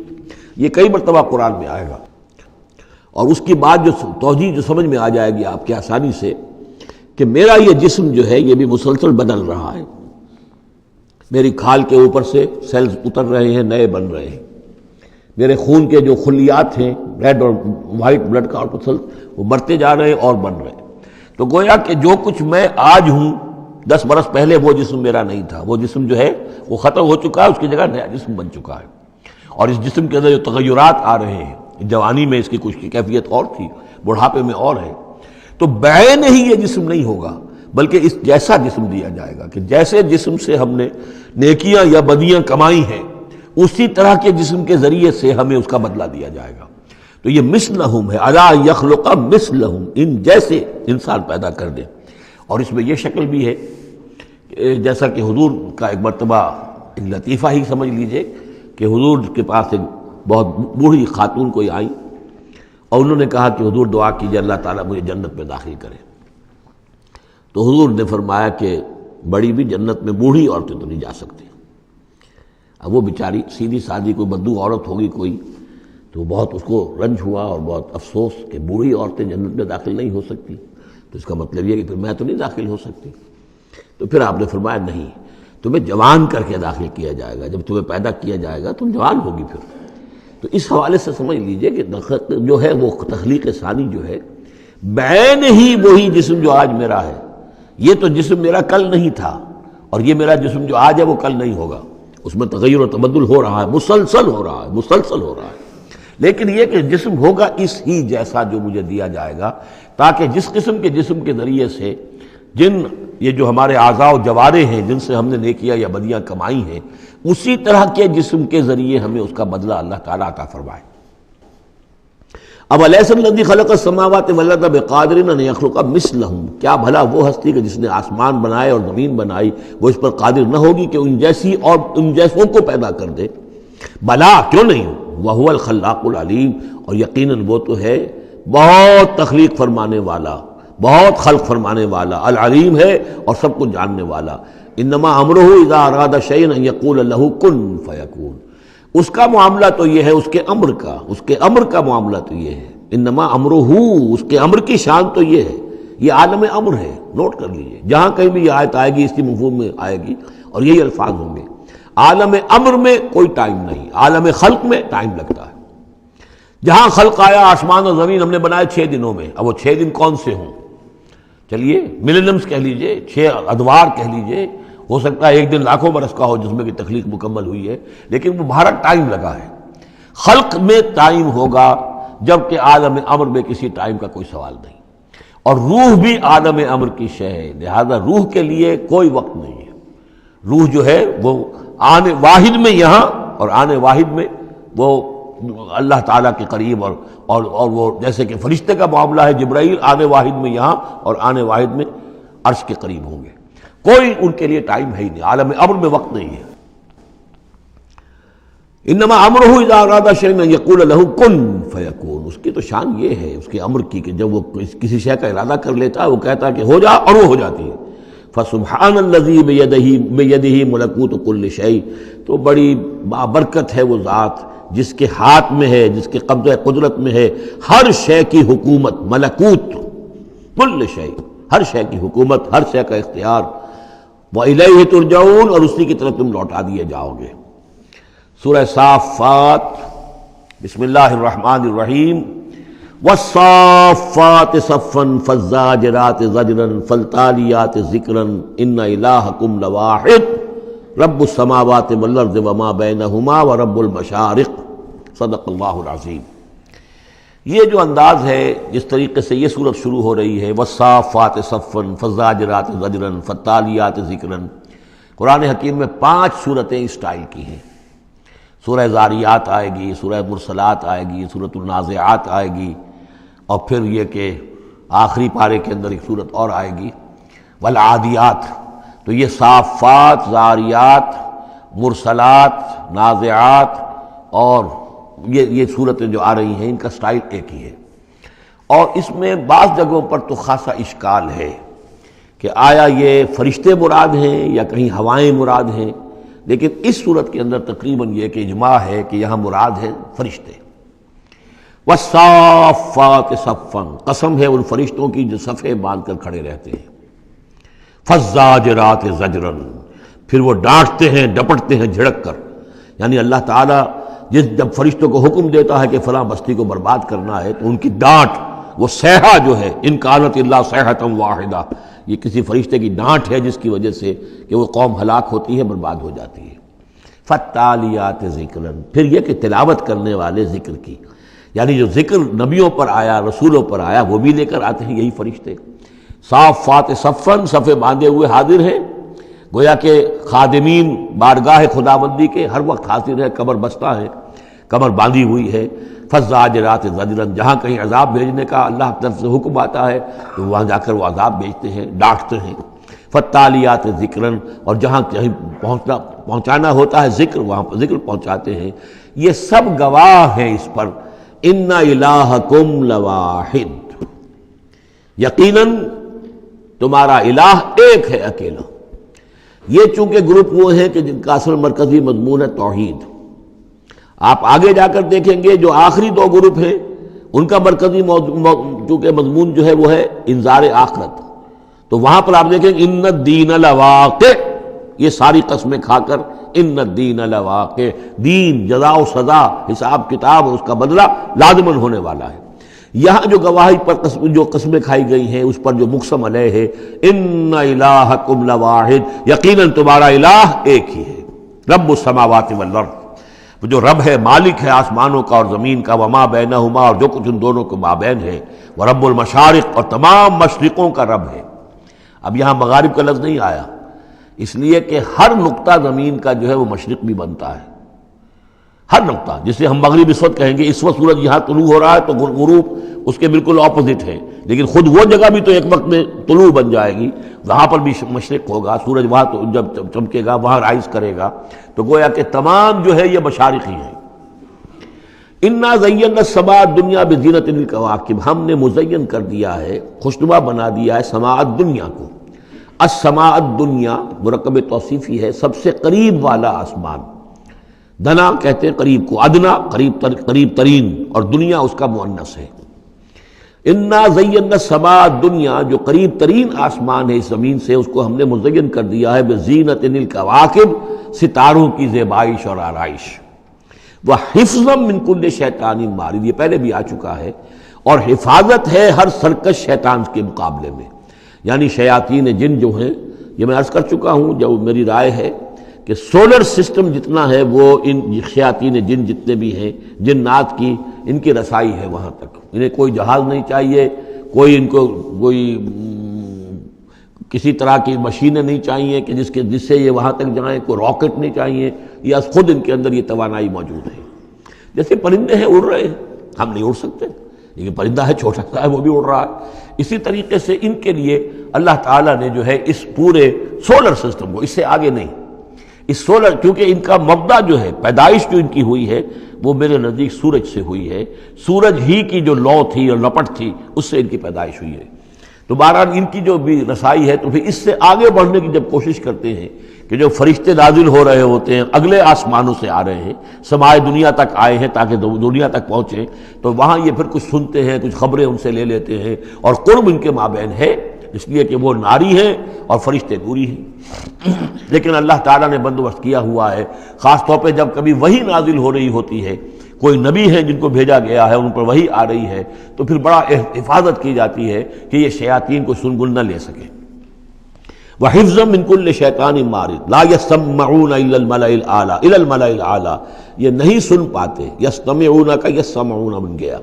یہ کئی مرتبہ قرآن میں آئے گا۔ اور اس کی بات جو توجیہ جو سمجھ میں آ جائے گی آپ کے آسانی سے کہ میرا یہ جسم جو ہے یہ بھی مسلسل بدل رہا ہے، میری کھال کے اوپر سے سیلز اتر رہے ہیں، نئے بن رہے ہیں، میرے خون کے جو خلیات ہیں ریڈ اور وائٹ بلڈ کارپسل وہ بڑھتے جا رہے ہیں اور بن رہے ہیں۔ تو گویا کہ جو کچھ میں آج ہوں 10 برس پہلے وہ جسم میرا نہیں تھا، وہ جسم جو ہے وہ ختم ہو چکا ہے، اس کی جگہ نیا جسم بن چکا ہے۔ اور اس جسم کے اندر جو تغیرات آ رہے ہیں، جوانی میں اس کی کچھ کی کیفیت اور تھی، بڑھاپے میں اور ہے، تو بعین ہی یہ جسم نہیں ہوگا بلکہ اس جیسا جسم دیا جائے گا کہ جیسے جسم سے ہم نے نیکیاں یا بدیاں کمائی ہیں اسی طرح کے جسم کے ذریعے سے ہمیں اس کا بدلہ دیا جائے گا۔ تو یہ مثلہم ہے، الی یخلق مثلہم، ان جیسے انسان پیدا کر دے۔ اور اس میں یہ شکل بھی ہے جیسا کہ حضور کا ایک مرتبہ ایک لطیفہ ہی سمجھ لیجئے کہ حضور کے پاس ایک بہت بوڑھی خاتون کوئی آئی اور انہوں نے کہا کہ حضور دعا کیجئے اللہ تعالیٰ مجھے جنت میں داخل کرے۔ تو حضور نے فرمایا کہ بڑی بھی جنت میں بوڑھی عورتیں تو نہیں جا سکتی۔ اب وہ بیچاری سیدھی سادھی کوئی بدو عورت ہوگی کوئی، تو بہت اس کو رنج ہوا اور بہت افسوس کہ بوڑھی عورتیں جنت میں داخل نہیں ہو سکتی، تو اس کا مطلب یہ کہ پھر میں تو نہیں داخل ہو سکتی۔ تو پھر آپ نے فرمایا نہیں، تمہیں جوان کر کے داخل کیا جائے گا، جب تمہیں پیدا کیا جائے گا تم جوان ہوگی پھر۔ تو اس حوالے سے سمجھ لیجئے کہ جو ہے وہ تخلیق ثانی جو ہے بعین ہی وہی جسم جو آج میرا ہے، یہ تو جسم میرا کل نہیں تھا اور یہ میرا جسم جو آج ہے وہ کل نہیں ہوگا، اس میں تغیر و تبدل ہو رہا ہے، مسلسل ہو رہا ہے، مسلسل ہو رہا ہے۔ لیکن یہ کہ جسم ہوگا اس ہی جیسا جو مجھے دیا جائے گا، تاکہ جس قسم کے جسم کے ذریعے سے یہ جو ہمارے اعضاء و جوارح ہیں جن سے ہم نے نیکیاں یا بدیاں کمائی ہیں، اسی طرح کے جسم کے ذریعے ہمیں اس کا بدلہ اللہ تعالیٰ عطا فرمائے۔ اب الیس الذی خلق السماوات والارض بقادر ان یخلق مثلہم، کیا بھلا وہ ہستی کہ جس نے آسمان بنائے اور زمین بنائی وہ اس پر قادر نہ ہوگی کہ ان جیسی اور ان جیسوں کو پیدا کر دے؟ بلا، کیوں نہیں، وہو الخلاق العلیم، اور یقیناً وہ تو ہے بہت تخلیق فرمانے والا، بہت خلق فرمانے والا، العلیم ہے اور سب کو جاننے والا۔ انما امرہ اذا اراد شیئا ان یقول لہ کن فیکون، اس کا معاملہ تو یہ ہے، اس کے امر کا معاملہ تو یہ ہے۔ انما امرہ، اس کے امر کی شان تو یہ ہے، یہ عالم امر ہے، نوٹ کر لیجئے، جہاں کہیں بھی یہ آیت آئے گی اس کی مفہوم میں آئے گی اور یہی الفاظ ہوں گے۔ عالم امر میں کوئی ٹائم نہیں، عالم خلق میں ٹائم لگتا ہے۔ جہاں خلق آیا، آسمان اور زمین ہم نے بنائے 6 دنوں میں، اب وہ 6 دن کون سے ہوں؟ چلیے ملینمز کہہ لیجئے، 6 ادوار کہہ لیجئے، ہو سکتا ہے ایک دن لاکھوں برس کا ہو جس میں کہ تخلیق مکمل ہوئی ہے، لیکن وہ بھارا ٹائم لگا ہے۔ خلق میں ٹائم ہوگا جبکہ عالم امر میں کسی ٹائم کا کوئی سوال نہیں، اور روح بھی عالم امر کی شے ہے، لہذا روح کے لیے کوئی وقت نہیں ہے۔ روح جو ہے وہ آنے واحد میں یہاں اور آنے واحد میں وہ اللہ تعالیٰ کے قریب، اور وہ جیسے کہ فرشتے کا معاملہ ہے، جبرائیل آنے واحد میں یہاں اور آنے واحد میں عرش کے قریب ہوں گے، کوئی ان کے لیے ٹائم ہے ہی نہیں، عالم امر میں وقت نہیں ہے۔ انما امرہ اذا اراد شیئا ان یقول لہ کن فیکون، اس کی تو شان یہ ہے اس کے امر کی کہ جب وہ کسی شے کا ارادہ کر لیتا ہے وہ کہتا ہے کہ ہو جا اور وہ ہو جاتی ہے۔ فسبحان الذی بیدہ ملکوت کل شیء، تو بڑی بابرکت ہے وہ ذات جس کے ہاتھ میں ہے، جس کے قبضہ قدرت میں ہے ہر شے کی حکومت، ملکوت کل شیء، ہر شے کی حکومت، ہر شے کا اختیار۔ وَإِلَيْهِ تُرْجَعُونَ، اور اسی کی طرف تم لوٹا دیے جاؤ گے۔ سورہ صافات، بسم اللہ الرحمن الرحیم۔ والصافات صفا فالزاجرات زجرا فالتالیات ذکرا ان الہکم لواحد رب السماوات والارض وما بینہما ورب المشارق صدق اللہ العظیم۔ یہ جو انداز ہے جس طریقے سے یہ صورت شروع ہو رہی ہے والصافات صفا فالزاجرات زجرا فالتالیات ذکرا، قرآن حکیم میں 5 صورتیں اس سٹائل کی ہیں۔ سورہ زاریات آئے گی، سورہ مرسلات آئے گی، سورۃ النازعات آئے گی، اور پھر یہ کہ آخری پارے کے اندر ایک صورت اور آئے گی والعادیات۔ تو یہ صافات، زاریات، مرسلات، نازعات اور یہ صورتیں جو آ رہی ہیں ان کا سٹائل ایک ہی ہے، اور اس میں بعض جگہوں پر تو خاصا اشکال ہے کہ آیا یہ فرشتے مراد ہیں یا کہیں ہوائیں مراد ہیں، لیکن اس صورت کے اندر تقریباً یہ کہ اجماع ہے کہ یہاں مراد ہے فرشتے۔ والصافات صفا، قسم ہے ان فرشتوں کی جو صفے باندھ کر کھڑے رہتے ہیں۔ فالزاجرات زجرا، پھر وہ ڈانٹتے ہیں، ڈپٹتے ہیں جھڑک کر، یعنی اللہ تعالیٰ جب فرشتوں کو حکم دیتا ہے کہ فلاں بستی کو برباد کرنا ہے تو ان کی ڈانٹ، وہ صیحہ جو ہے، ان کانت الا صیحۃ واحدہ، یہ کسی فرشتے کی ڈانٹ ہے جس کی وجہ سے کہ وہ قوم ہلاک ہوتی ہے، برباد ہو جاتی ہے۔ فالتالیات ذکرا، پھر یہ کہ تلاوت کرنے والے ذکر کی، یعنی جو ذکر نبیوں پر آیا، رسولوں پر آیا، وہ بھی لے کر آتے ہیں یہی فرشتے۔ صافات صفاً، صفے باندھے ہوئے حاضر ہیں، گویا کہ خادمین بارگاہ خداوندی کے ہر وقت حاضر ہے، کمر بستہ ہے، کمر باندھی ہوئی ہے۔ فالزاجرات زجرا، جہاں کہیں عذاب بھیجنے کا اللہ کی طرف سے حکم آتا ہے تو وہاں جا کر وہ عذاب بھیجتے ہیں، ڈانٹتے ہیں۔ فالتالیات ذکرا، اور جہاں کہیں پہنچانا ہوتا ہے ذکر، وہاں پر ذکر پہنچاتے ہیں۔ یہ سب گواہ ہیں اس پر، ان الہکم لواحد، یقیناً تمہارا الہ ایک ہے، اکیلا۔ یہ چونکہ گروپ وہ ہیں کہ جن کا اصل مرکزی مضمون ہے توحید۔ آپ آگے جا کر دیکھیں گے جو آخری 2 گروپ ہیں ان کا مرکزی چونکہ مضمون جو ہے وہ ہے انذار آخرت، تو وہاں پر آپ دیکھیں ان الدین لواقع، یہ ساری قسمیں کھا کر ان الدین لواقع، دین، جزا و سزا، حساب کتاب اور اس کا بدلہ لازماً ہونے والا ہے۔ یہاں جو گواہی پر جو قسمیں کھائی گئی ہیں اس پر جو مقسم علیہ ہے، ان الہکم لواحد، یقیناً تمہارا الہ ایک ہی ہے، رب السماوات والارض، وہ جو رب ہے، مالک ہے آسمانوں کا اور زمین کا، وما بینہما، اور جو کچھ ان دونوں کے مابین ہے، ورب المشارق، اور تمام مشرقوں کا رب ہے۔ اب یہاں مغارب کا لفظ نہیں آیا، اس لیے کہ ہر نقطہ زمین کا جو ہے وہ مشرق بھی بنتا ہے، ہر نقطہ، جسے ہم مغرب اس وقت کہیں گے، اس وقت سورج یہاں طلوع ہو رہا ہے تو غروب اس کے بالکل اپوزٹ ہے، لیکن خود وہ جگہ بھی تو ایک وقت میں طلوع بن جائے گی، وہاں پر بھی مشرق ہوگا، سورج وہاں تو جب چمکے گا وہاں رائز کرے گا، تو گویا کہ تمام جو ہے یہ مشارق ہی ہیں۔ انا زینا السماء الدنیا بزینۃ الکواکب، ہم نے مزین کر دیا ہے، خوشنما بنا دیا ہے سماء الدنیا کو۔ السماء الدنیا مرکب توصیفی ہے، سب سے قریب والا آسمان، دنا کہتے ہیں قریب کو، ادنا قریب ترین، اور دنیا اس کا مؤنث ہے۔ انا زینا السماء الدنیا، جو قریب ترین آسمان ہے اس زمین سے، اس کو ہم نے مزین کر دیا ہے بزینۃ الکواکب، ستاروں کی زیبائش اور آرائش، وحفظا من کل شیطان مارد، یہ پہلے بھی آ چکا ہے، اور حفاظت ہے ہر سرکش شیطان کے مقابلے میں، یعنی شیاطین جن جو ہیں، یہ میں عرض کر چکا ہوں، جو میری رائے ہے کہ سولر سسٹم جتنا ہے وہ ان شیاطین جن جتنے بھی ہیں، جنات کی، ان کی رسائی ہے وہاں تک، انہیں کوئی جہاز نہیں چاہیے، کوئی ان کو کوئی کسی طرح کی مشینیں نہیں چاہیے کہ جس سے یہ وہاں تک جائیں، کوئی راکٹ نہیں چاہیے، یا خود ان کے اندر یہ توانائی موجود ہے۔ جیسے پرندے ہیں، اڑ رہے ہیں، ہم نہیں اڑ سکتے، لیکن پرندہ ہے چھوٹا سا ہے، وہ بھی اڑ رہا ہے۔ اسی طریقے سے ان کے لیے اللہ تعالیٰ نے جو ہے اس پورے سولر سسٹم کو، اس سے آگے نہیں، اس سولر، کیونکہ ان کا مبدا جو ہے، پیدائش جو ان کی ہوئی ہے وہ میرے نزدیک سورج سے ہوئی ہے، سورج ہی کی جو لو تھی اور لپٹ تھی اس سے ان کی پیدائش ہوئی ہے۔ تو بہرحال ان کی جو بھی رسائی ہے، تو پھر اس سے آگے بڑھنے کی جب کوشش کرتے ہیں کہ جو فرشتے نازل ہو رہے ہوتے ہیں، اگلے آسمانوں سے آ رہے ہیں، سمائے دنیا تک آئے ہیں تاکہ دنیا تک پہنچیں، تو وہاں یہ پھر کچھ سنتے ہیں، کچھ خبریں ان سے لے لیتے ہیں، اور قرب ان کے مابین ہے، اس لیے کہ وہ ناری ہیں اور فرشتے نوری ہیں۔ لیکن اللہ تعالیٰ نے بندوبست کیا ہوا ہے، خاص طور پہ جب کبھی وحی نازل ہو رہی ہوتی ہے، کوئی نبی ہیں جن کو بھیجا گیا ہے، ان پر وحی آ رہی ہے، تو پھر بڑا حفاظت کی جاتی ہے کہ یہ شیاطین کو سنگل نہ لے سکے۔ وحفظا من کل شیطان مارد لا یسمعون الا الملأ الاعلی الی الملأ الاعلی، یہ نہیں سن پاتے، یستمعون کا یسمعون بن گیا،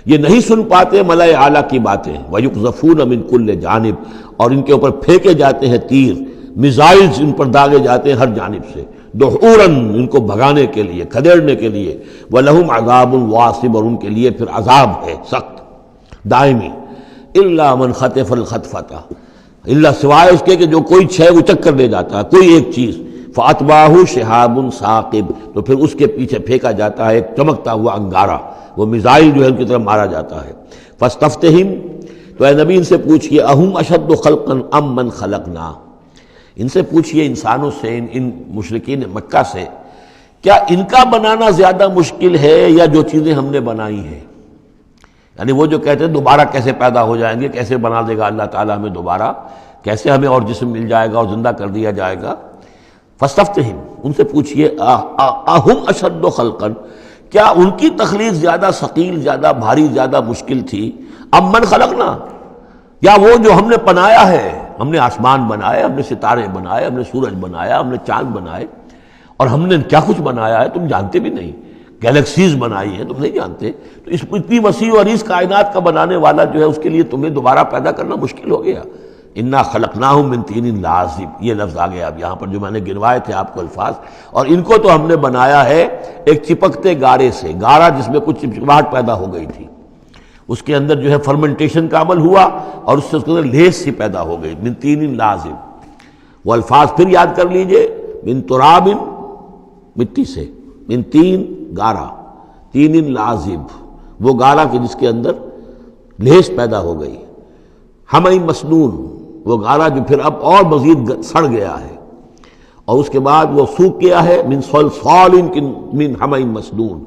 یہ نہیں سن پاتے ملأ اعلیٰ کی باتیں۔ ویقذفون من کل جانب، اور ان کے اوپر پھینکے جاتے ہیں تیر، میزائلز ان پر داغے جاتے ہیں ہر جانب سے، دحوراً ان کو بھگانے کے لیے، کھدیڑنے کے لیے۔ وَلَهُمْ عَذَابٌ وَاصِبٌ، اور ان کے لیے پھر عذاب ہے سخت دائمی۔ إِلَّا مَنْ خَطَفَ الْخَطْفَةَ، اللہ سوائے اس کے کہ جو کوئی شے اچک کر لے جاتا ہے، کوئی ایک چیز، فَأَتْبَعَهُ شِهَابٌ ثَاقِبٌ، تو پھر اس کے پیچھے پھینکا جاتا ہے ایک چمکتا ہوا انگارہ، وہ میزائل جو ہے ان کی طرف مارا جاتا ہے۔ فَاسْتَفْتِهِمْ، تو اے نبی ان سے پوچھئے، أَهُمْ أَشَدُّ خَلْقًا أَمْ مَنْ خَلَقْنَا، ان سے پوچھئے انسانوں سے، ان مشرکین مکہ سے، کیا ان کا بنانا زیادہ مشکل ہے یا جو چیزیں ہم نے بنائی ہیں؟ یعنی وہ جو کہتے ہیں دوبارہ کیسے پیدا ہو جائیں گے، کیسے بنا دے گا اللہ تعالیٰ ہمیں دوبارہ، کیسے ہمیں اور جسم مل جائے گا اور زندہ کر دیا جائے گا۔ فاستفتہم، ان سے پوچھئے، اہم اشد خلقا، کیا ان کی تخلیق زیادہ ثقیل، زیادہ بھاری، زیادہ مشکل تھی، ام من خلقنا، یا وہ جو ہم نے بنایا ہے، ہم نے آسمان بنائے، ہم نے ستارے بنائے، ہم نے سورج بنایا، ہم نے چاند بنائے، اور ہم نے کیا کچھ بنایا ہے تم جانتے بھی نہیں، گیلیکسیز بنائی ہیں تم نہیں جانتے، تو اس اتنی وسیع اور اس کائنات کا بنانے والا جو ہے اس کے لیے تمہیں دوبارہ پیدا کرنا مشکل ہو گیا۔ انا خلقناہم من طین لازب، یہ لفظ آ گیا اب یہاں پر جو میں نے گنوائے تھے آپ کو الفاظ، اور ان کو تو ہم نے بنایا ہے ایک چپکتے گارے سے، گارا جس میں کچھ چپچپاہٹ پیدا ہو گئی تھی، اس کے اندر جو ہے فرمنٹیشن کا عمل ہوا اور اس سے اس کے اندر لیس سی پیدا ہو گئی، من طین لازب۔ وہ الفاظ پھر یاد کر لیجئے، من تراب، مٹی سے، من تین گارا، تین لازب، وہ گارا کہ جس کے اندر لیس پیدا ہو گئی، ہمئی مسنون، وہ گارا جو پھر اب اور مزید سڑ گیا ہے، اور اس کے بعد وہ سوکھ گیا ہے، من صلصال من ہمئی مسنون،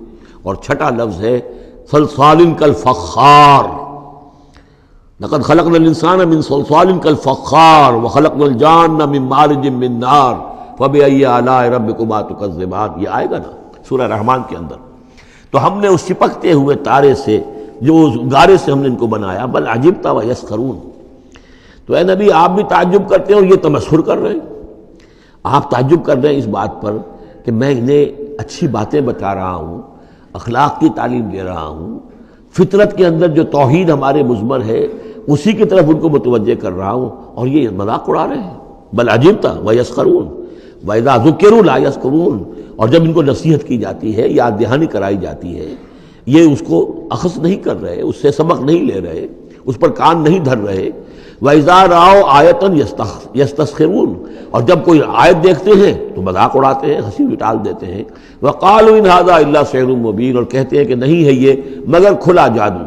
اور چھٹا لفظ ہے صلصال کالفخار، لقد خلقنا الانسان من صلصال کالفخار وخلقنا الجان من مارج من نار فبأي آلاء ربكما تكذبان، یہ آئے گا نا سورہ رحمان کے اندر۔ تو ہم نے اس چپکتے ہوئے تارے سے، جو اس گارے سے ہم نے ان کو بنایا، بل عجبت ویسخرون، تو اے نبی آپ بھی تعجب کرتے ہیں اور یہ تمسخر کر رہے ہیں، آپ تعجب کر رہے ہیں اس بات پر کہ میں انہیں اچھی باتیں بتا رہا ہوں، اخلاق کی تعلیم دے رہا ہوں، فطرت کے اندر جو توحید ہمارے مضمر ہے اسی کی طرف ان کو متوجہ کر رہا ہوں، اور یہ مذاق اڑا رہے ہیں۔ بل عجبت ویسخرون وَإِذَا ذُكِّرُوا لَا يَذْكُرُونَ، اور جب ان کو نصیحت کی جاتی ہے، یاد دہانی کرائی جاتی ہے، یہ اس کو اخذ نہیں کر رہے، اس سے سبق نہیں لے رہے، اس پر کان نہیں دھر رہے۔ وَإِذَا رَأَوْا آیَةً يَسْتَسْخِرُونَ، اور جب کوئی آیت دیکھتے ہیں تو مذاق اڑاتے ہیں، ہنسی ٹال دیتے ہیں۔ وَقَالُوا إِنْ هَذَا إِلَّا سِحْرٌ مُبِينٌ، اور کہتے ہیں کہ نہیں ہے یہ مگر کھلا جادو۔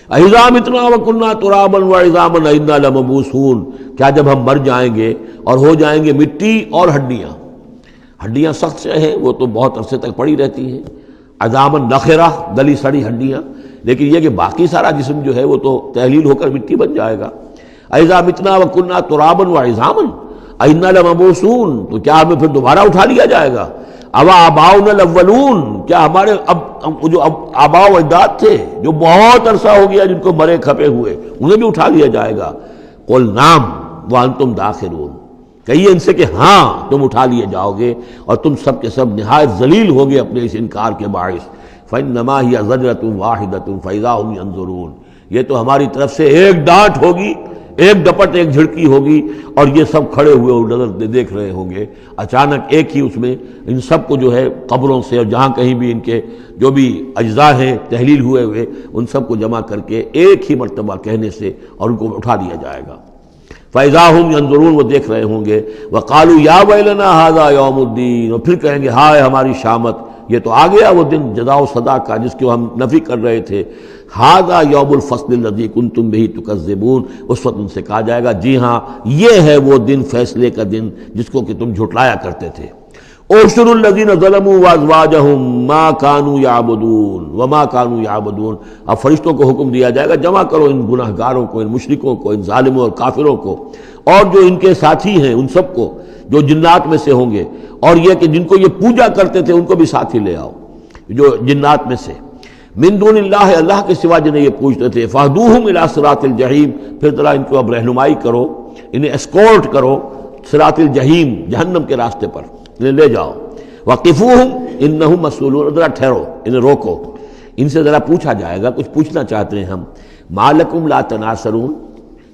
أَإِذَا مِتْنَا وَكُنَّا تُرَابًا وَعِظَامًا أَإِنَّا لَمَبْعُوثُونَ، کیا جب ہم مر جائیں گے اور ہو جائیں گے مٹی اور ہڈیاں، ہڈیاں سخت سے ہیں وہ تو بہت عرصے تک پڑی رہتی ہیں، عظامًا نخرہ، گلی سڑی ہڈیاں، لیکن یہ کہ باقی سارا جسم جو ہے وہ تو تحلیل ہو کر مٹی بن جائے گا۔ أَإِذَا مِتْنَا وَكُنَّا تُرَابًا وَعِظَامًا أَإِنَّا لَمَبْعُوثُونَ، تو کیا ہمیں پھر دوبارہ اٹھا لیا جائے گا؟ أَوَا آبَاؤُنَا الْأَوَّلُونَ، کیا ہمارے جو آباء و اجداد تھے جو بہت عرصہ ہو گیا جن کو مرے کھپے ہوئے، انہیں بھی اٹھا لیا جائے گا؟ قُلْ نَعَمْ وَأَنْتُمْ دَاخِرُونَ، کہیے ان سے کہ ہاں تم اٹھا لیے جاؤ گے، اور تم سب کے سب نہایت ذلیل ہوگے اپنے اس انکار کے باعث۔ فَإِنَّمَا هِيَ زَجْرَةٌ وَاحِدَةٌ فَإِذَا هُمْ يَنظُرُونَ، یہ تو ہماری طرف سے ایک ڈانٹ ہوگی، ایک ڈپٹ، ایک جھڑکی ہوگی، اور یہ سب کھڑے ہوئے اور نظر دیکھ رہے ہوں گے۔ اچانک ایک ہی اس میں ان سب کو جو ہے قبروں سے اور جہاں کہیں بھی ان کے جو بھی اجزاء ہیں تحلیل ہوئے ہوئے ان سب کو جمع کر کے ایک ہی مرتبہ کہنے سے اور ان کو اٹھا دیا جائے گا۔ فَإِذَا هُمْ يَنظُرُونَ، وہ دیکھ رہے ہوں گے۔ وَقَالُوا يَا وَيْلَنَا هَذَا يَوْمُ الدِّينِ، اور پھر کہیں گے ہائے ہماری شامت، یہ تو آ گیا وہ دن جزا و سزا کا جس کو ہم نفی کر رہے تھے۔ هَذَا يَوْمُ الْفَصْلِ الَّذِي كُنْتُمْ بِهِ تُكَذِّبُونَ، اس وقت ان سے کہا جائے گا جی ہاں یہ ہے وہ دن، فیصلے کا دن جس کو کہ تم جھٹلایا کرتے تھے۔ اُحْشُرُوا الَّذِينَ ظَلَمُوا وَأَزْوَاجَهُمْ مَا كَانُوا يَعْبُدُونَ وَمَا كَانُوا يَعْبُدُونَ، اب فرشتوں کو حکم دیا جائے گا جمع کرو ان گناہگاروں کو، ان مشرکوں کو، ان ظالموں اور کافروں کو، اور جو ان کے ساتھی ہیں ان سب کو جو جنات میں سے ہوں گے، اور یہ کہ جن کو یہ پوجا کرتے تھے ان کو بھی ساتھ ہی لے آؤ۔ جو جنات میں سے، من دون اللہ، اللہ کے سوا جنہیں یہ پوچھتے تھے، فاہدوہم الی صراط الجحیم، پھر ذرا ان کو اب رہنمائی کرو، انہیں اسکورٹ کرو صراط الجحیم، جہنم کے راستے پر انہیں لے جاؤ، وقفوہم انہم مسئولون، ذرا ٹھہرو، انہیں روکو، ان سے ذرا پوچھا جائے گا، کچھ پوچھنا چاہتے ہیں ہم، ما لکم لا تناصرون،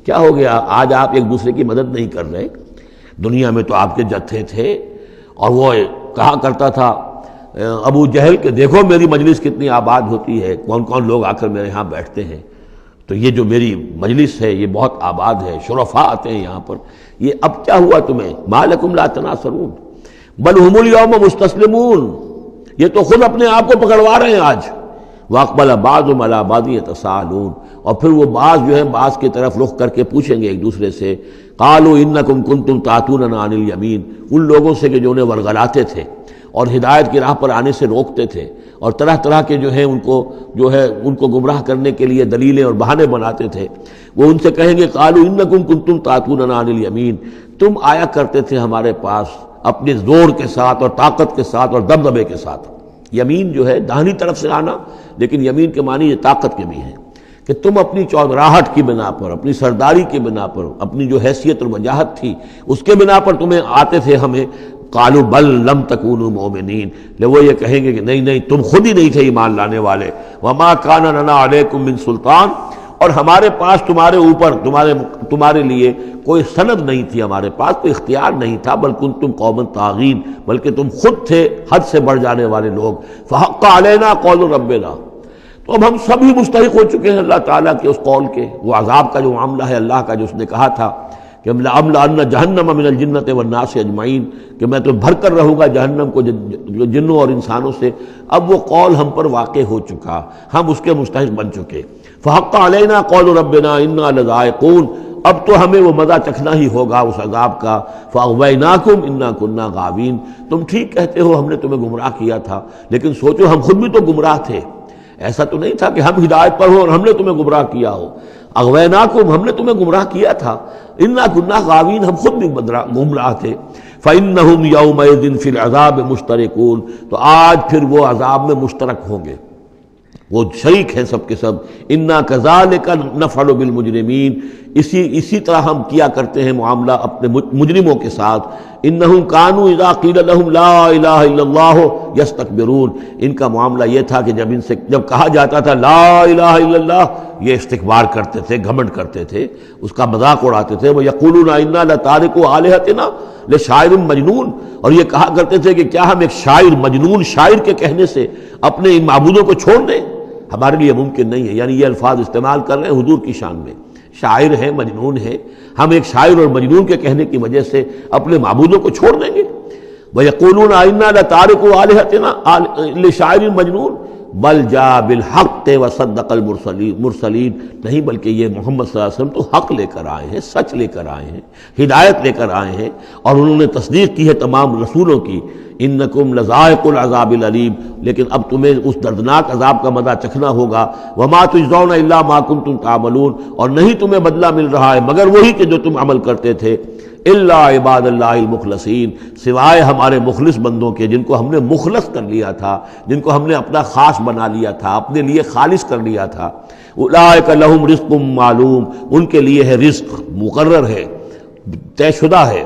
کیا ہو گیا آج آپ ایک دوسرے کی مدد نہیں کر رہے؟ دنیا میں تو آپ کے جتھے تھے، اور وہ کہا کرتا تھا ابو جہل کہ دیکھو میری مجلس کتنی آباد ہوتی ہے، کون کون لوگ آ کر میرے ہاں بیٹھتے ہیں، تو یہ جو میری مجلس ہے یہ بہت آباد ہے، شرفاء آتے ہیں یہاں پر، یہ اب کیا ہوا تمہیں؟ ما لکم لا تناصرون بل ہم الیوم مستسلمون، یہ تو خود اپنے آپ کو پکڑوا رہے ہیں آج، واقبل بعضهم علی بعض یتساءلون، اور پھر وہ بعض جو ہے بعض کی طرف رخ کر کے پوچھیں گے ایک دوسرے سے، قالوا انکم کنتم تعتوننا عن الیمین، ان لوگوں سے کہ جو انہیں ورغلاتے تھے اور ہدایت کی راہ پر آنے سے روکتے تھے، اور طرح طرح کے جو ہے ان کو گمراہ کرنے کے لیے دلیلیں اور بہانے بناتے تھے، وہ ان سے کہیں گے قالوا انکم کنتم تعتوننا عن الیمین، تم آیا کرتے تھے ہمارے پاس اپنے زور کے ساتھ اور طاقت کے ساتھ اور دبدبے کے ساتھ۔ یمین جو ہے داہنی طرف سے آنا، لیکن یمین کے معنی یہ طاقت کے بھی ہیں، کہ تم اپنی چودراہٹ کی بنا پر، اپنی سرداری کی بنا پر، اپنی جو حیثیت اور وجاہت تھی اس کے بنا پر تمہیں آتے تھے ہمیں، قالوا بل لم تکونوا مؤمنین، وہ یہ کہیں گے کہ نہیں تم خود ہی نہیں تھے ایمان لانے والے، وما کان لنا علیکم من سلطان، اور ہمارے پاس تمہارے اوپر تمہارے لیے کوئی سند نہیں تھی، ہمارے پاس کوئی اختیار نہیں تھا، بل کنتم قوما طاغین، بلکہ تم خود تھے حد سے بڑھ جانے والے لوگ، فحق علینا قول ربنا، تو اب ہم سب ہی مستحق ہو چکے ہیں اللہ تعالیٰ کے اس قول کے، وہ عذاب کا جو معاملہ ہے اللہ کا، جو اس نے کہا تھا کہ لَأَمْلَأَنَّ جَهَنَّمَ مِنَ الْجِنَّةِ وَالنَّاسِ أَجْمَعِينَ، کہ میں تو بھر کر رہوں گا جہنم کو جنوں اور انسانوں سے، اب وہ قول ہم پر واقع ہو چکا، ہم اس کے مستحق بن چکے، فحق علینا قول ربنا انا لذائقون، اب تو ہمیں وہ مزہ چکھنا ہی ہوگا اس عذاب کا، فاغویناکم انا کنا غاوین، تم ٹھیک کہتے ہو ہم نے تمہیں گمراہ کیا تھا، لیکن سوچو ہم خود بھی تو گمراہ تھے، ایسا تو نہیں تھا کہ ہم ہدایت پر ہو اور ہم نے تمہیں گمراہ کیا ہو، اغویناکم، ہم نے تمہیں گمراہ کیا تھا، انا کنا غاوین، ہم خود بھی گمراہ تھے، فإنہم یومئذ فی العذاب مشترکون، تو آج پھر وہ عذاب میں مشترک ہوں گے، وہ شریک ہیں سب کے سب، انا کذالک نفعل بالمجرمین، اسی طرح ہم کیا کرتے ہیں معاملہ اپنے مجرموں کے ساتھ، انہم کانوا اذا قیل لهم لا الہ الا اللہ یستکبرون، ان کا معاملہ یہ تھا کہ جب کہا جاتا تھا لا الہ الا اللہ، یہ استکبار کرتے تھے، گھمنڈ کرتے تھے، اس کا مذاق اڑاتے تھے، وہ یقولون انا لتارکوا آلہتنا لشاعر مجنون، اور یہ کہا کرتے تھے کہ کیا ہم ایک شاعر مجنون شاعر کے کہنے سے اپنے ان معبودوں کو چھوڑ دیں، ہمارے لیے ممکن نہیں ہے، یعنی یہ الفاظ استعمال کر رہے ہیں حضور کی شان میں، شاعر ہے مجنون ہے، ہم ایک شاعر اور مجنون کے کہنے کی وجہ سے اپنے معبودوں کو چھوڑ دیں گے، وَيَقُولُونَ إِنَّا لَتَارِكُوا آلِهَتِنَا لِشَاعِرٍ مَجْنُونٍ بل جاء بالحق وصدق المرسلین، نہیں بلکہ یہ محمد صلی اللہ علیہ وسلم تو حق لے کر آئے ہیں، سچ لے کر آئے ہیں، ہدایت لے کر آئے ہیں، اور انہوں نے تصدیق کی ہے تمام رسولوں کی، انکم لذائق العذاب العلیم، لیکن اب تمہیں اس دردناک عذاب کا مزہ چکھنا ہوگا، وما تجزون الا ما کنتم تعملون، اور نہیں تمہیں بدلہ مل رہا ہے مگر وہی کہ جو تم عمل کرتے تھے، الا عباد اللہ المخلصین، سوائے ہمارے مخلص بندوں کے، جن کو ہم نے مخلص کر لیا تھا، جن کو ہم نے اپنا خاص بنا لیا تھا، اپنے لیے خالص کر لیا تھا، اولئک لہم رزق معلوم، ان کے لیے ہے رزق مقرر ہے، طے شدہ ہے،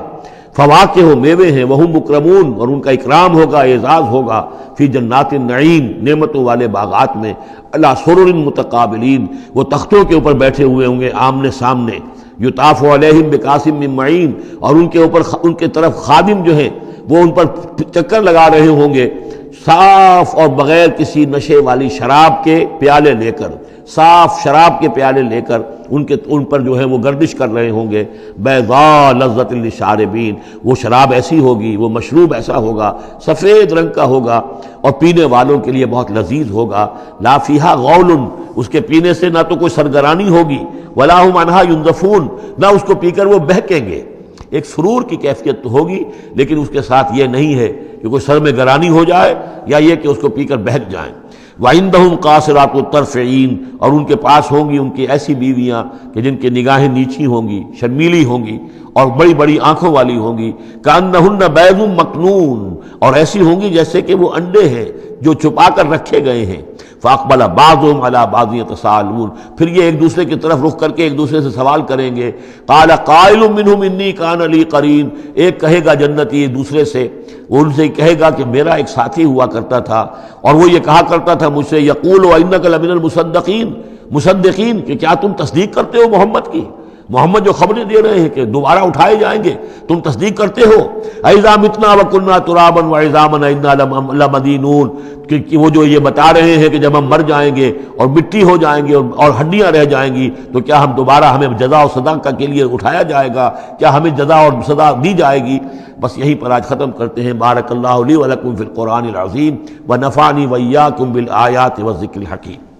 فواکہ ہو میوے ہیں، وہم مکرمون، اور ان کا اکرام ہوگا، اعزاز ہوگا، فی جنات النعیم، نعمتوں والے باغات میں، علی سرر متقابلین، وہ تختوں کے اوپر بیٹھے ہوئے ہوں گے آمنے سامنے، یطاف علیہم بکاس من معین، اور ان کے اوپر ان کے طرف خادم جو ہیں وہ ان پر چکر لگا رہے ہوں گے، صاف اور بغیر کسی نشے والی شراب کے پیالے لے کر، صاف شراب کے پیالے لے کر ان پر جو ہے وہ گردش کر رہے ہوں گے، بیضاء لذۃ للشاربین، وہ شراب ایسی ہوگی، وہ مشروب ایسا ہوگا، سفید رنگ کا ہوگا، اور پینے والوں کے لیے بہت لذیذ ہوگا، لا فیہا غول، اس کے پینے سے نہ تو کوئی سرگرانی ہوگی، ولا ہم عنہا ینزفون، نہ اس کو پی کر وہ بہکیں گے، ایک سرور کی کیفیت تو ہوگی، لیکن اس کے ساتھ یہ نہیں ہے کہ کوئی سر میں گرانی ہو جائے یا یہ کہ اس کو پی کر بہک جائیں، وَعِندَهُمْ قَاصِرَاتُ الطَّرْفِ عِین، اور ان کے پاس ہوں گی ان کی ایسی بیویاں کہ جن کی نگاہیں نیچی ہوں گی، شرمیلی ہوں گی اور بڑی بڑی آنکھوں والی ہوں گی، کأنہن بیض مکنون، اور ایسی ہوں گی جیسے کہ وہ انڈے ہیں جو چھپا کر رکھے گئے ہیں۔ فاقبل بعضهم على بعض يتساءلون، پھر یہ ایک دوسرے کی طرف رخ کر کے ایک دوسرے سے سوال کریں گے۔ قال قائل منهم انی کان لی قرین، ایک کہے گا جنتی ایک دوسرے سے، وہ ان سے کہے گا کہ میرا ایک ساتھی ہوا کرتا تھا اور وہ یہ کہا کرتا تھا مجھ سے، یقول وانک لمن المصدقین، مصدقین، کہ کیا تم تصدیق کرتے ہو محمد کی؟ محمد جو خبریں دے رہے ہیں کہ دوبارہ اٹھائے جائیں گے، تم تصدیق کرتے ہو؟ اذا متنا وکنا ترابا وعظاما انا لمدینون، کہ وہ جو یہ بتا رہے ہیں کہ جب ہم مر جائیں گے اور مٹی ہو جائیں گے اور ہڈیاں رہ جائیں گی تو کیا ہم دوبارہ ہمیں جزا و سزا کے لیے اٹھایا جائے گا؟ کیا ہمیں جزا اور سزا دی جائے گی؟ بس یہیں پر آج ختم کرتے ہیں۔ بارک اللہ لی ولکم فی القرآن العظیم ونفعنی وإیاکم بالآیات والذکر الحکیم۔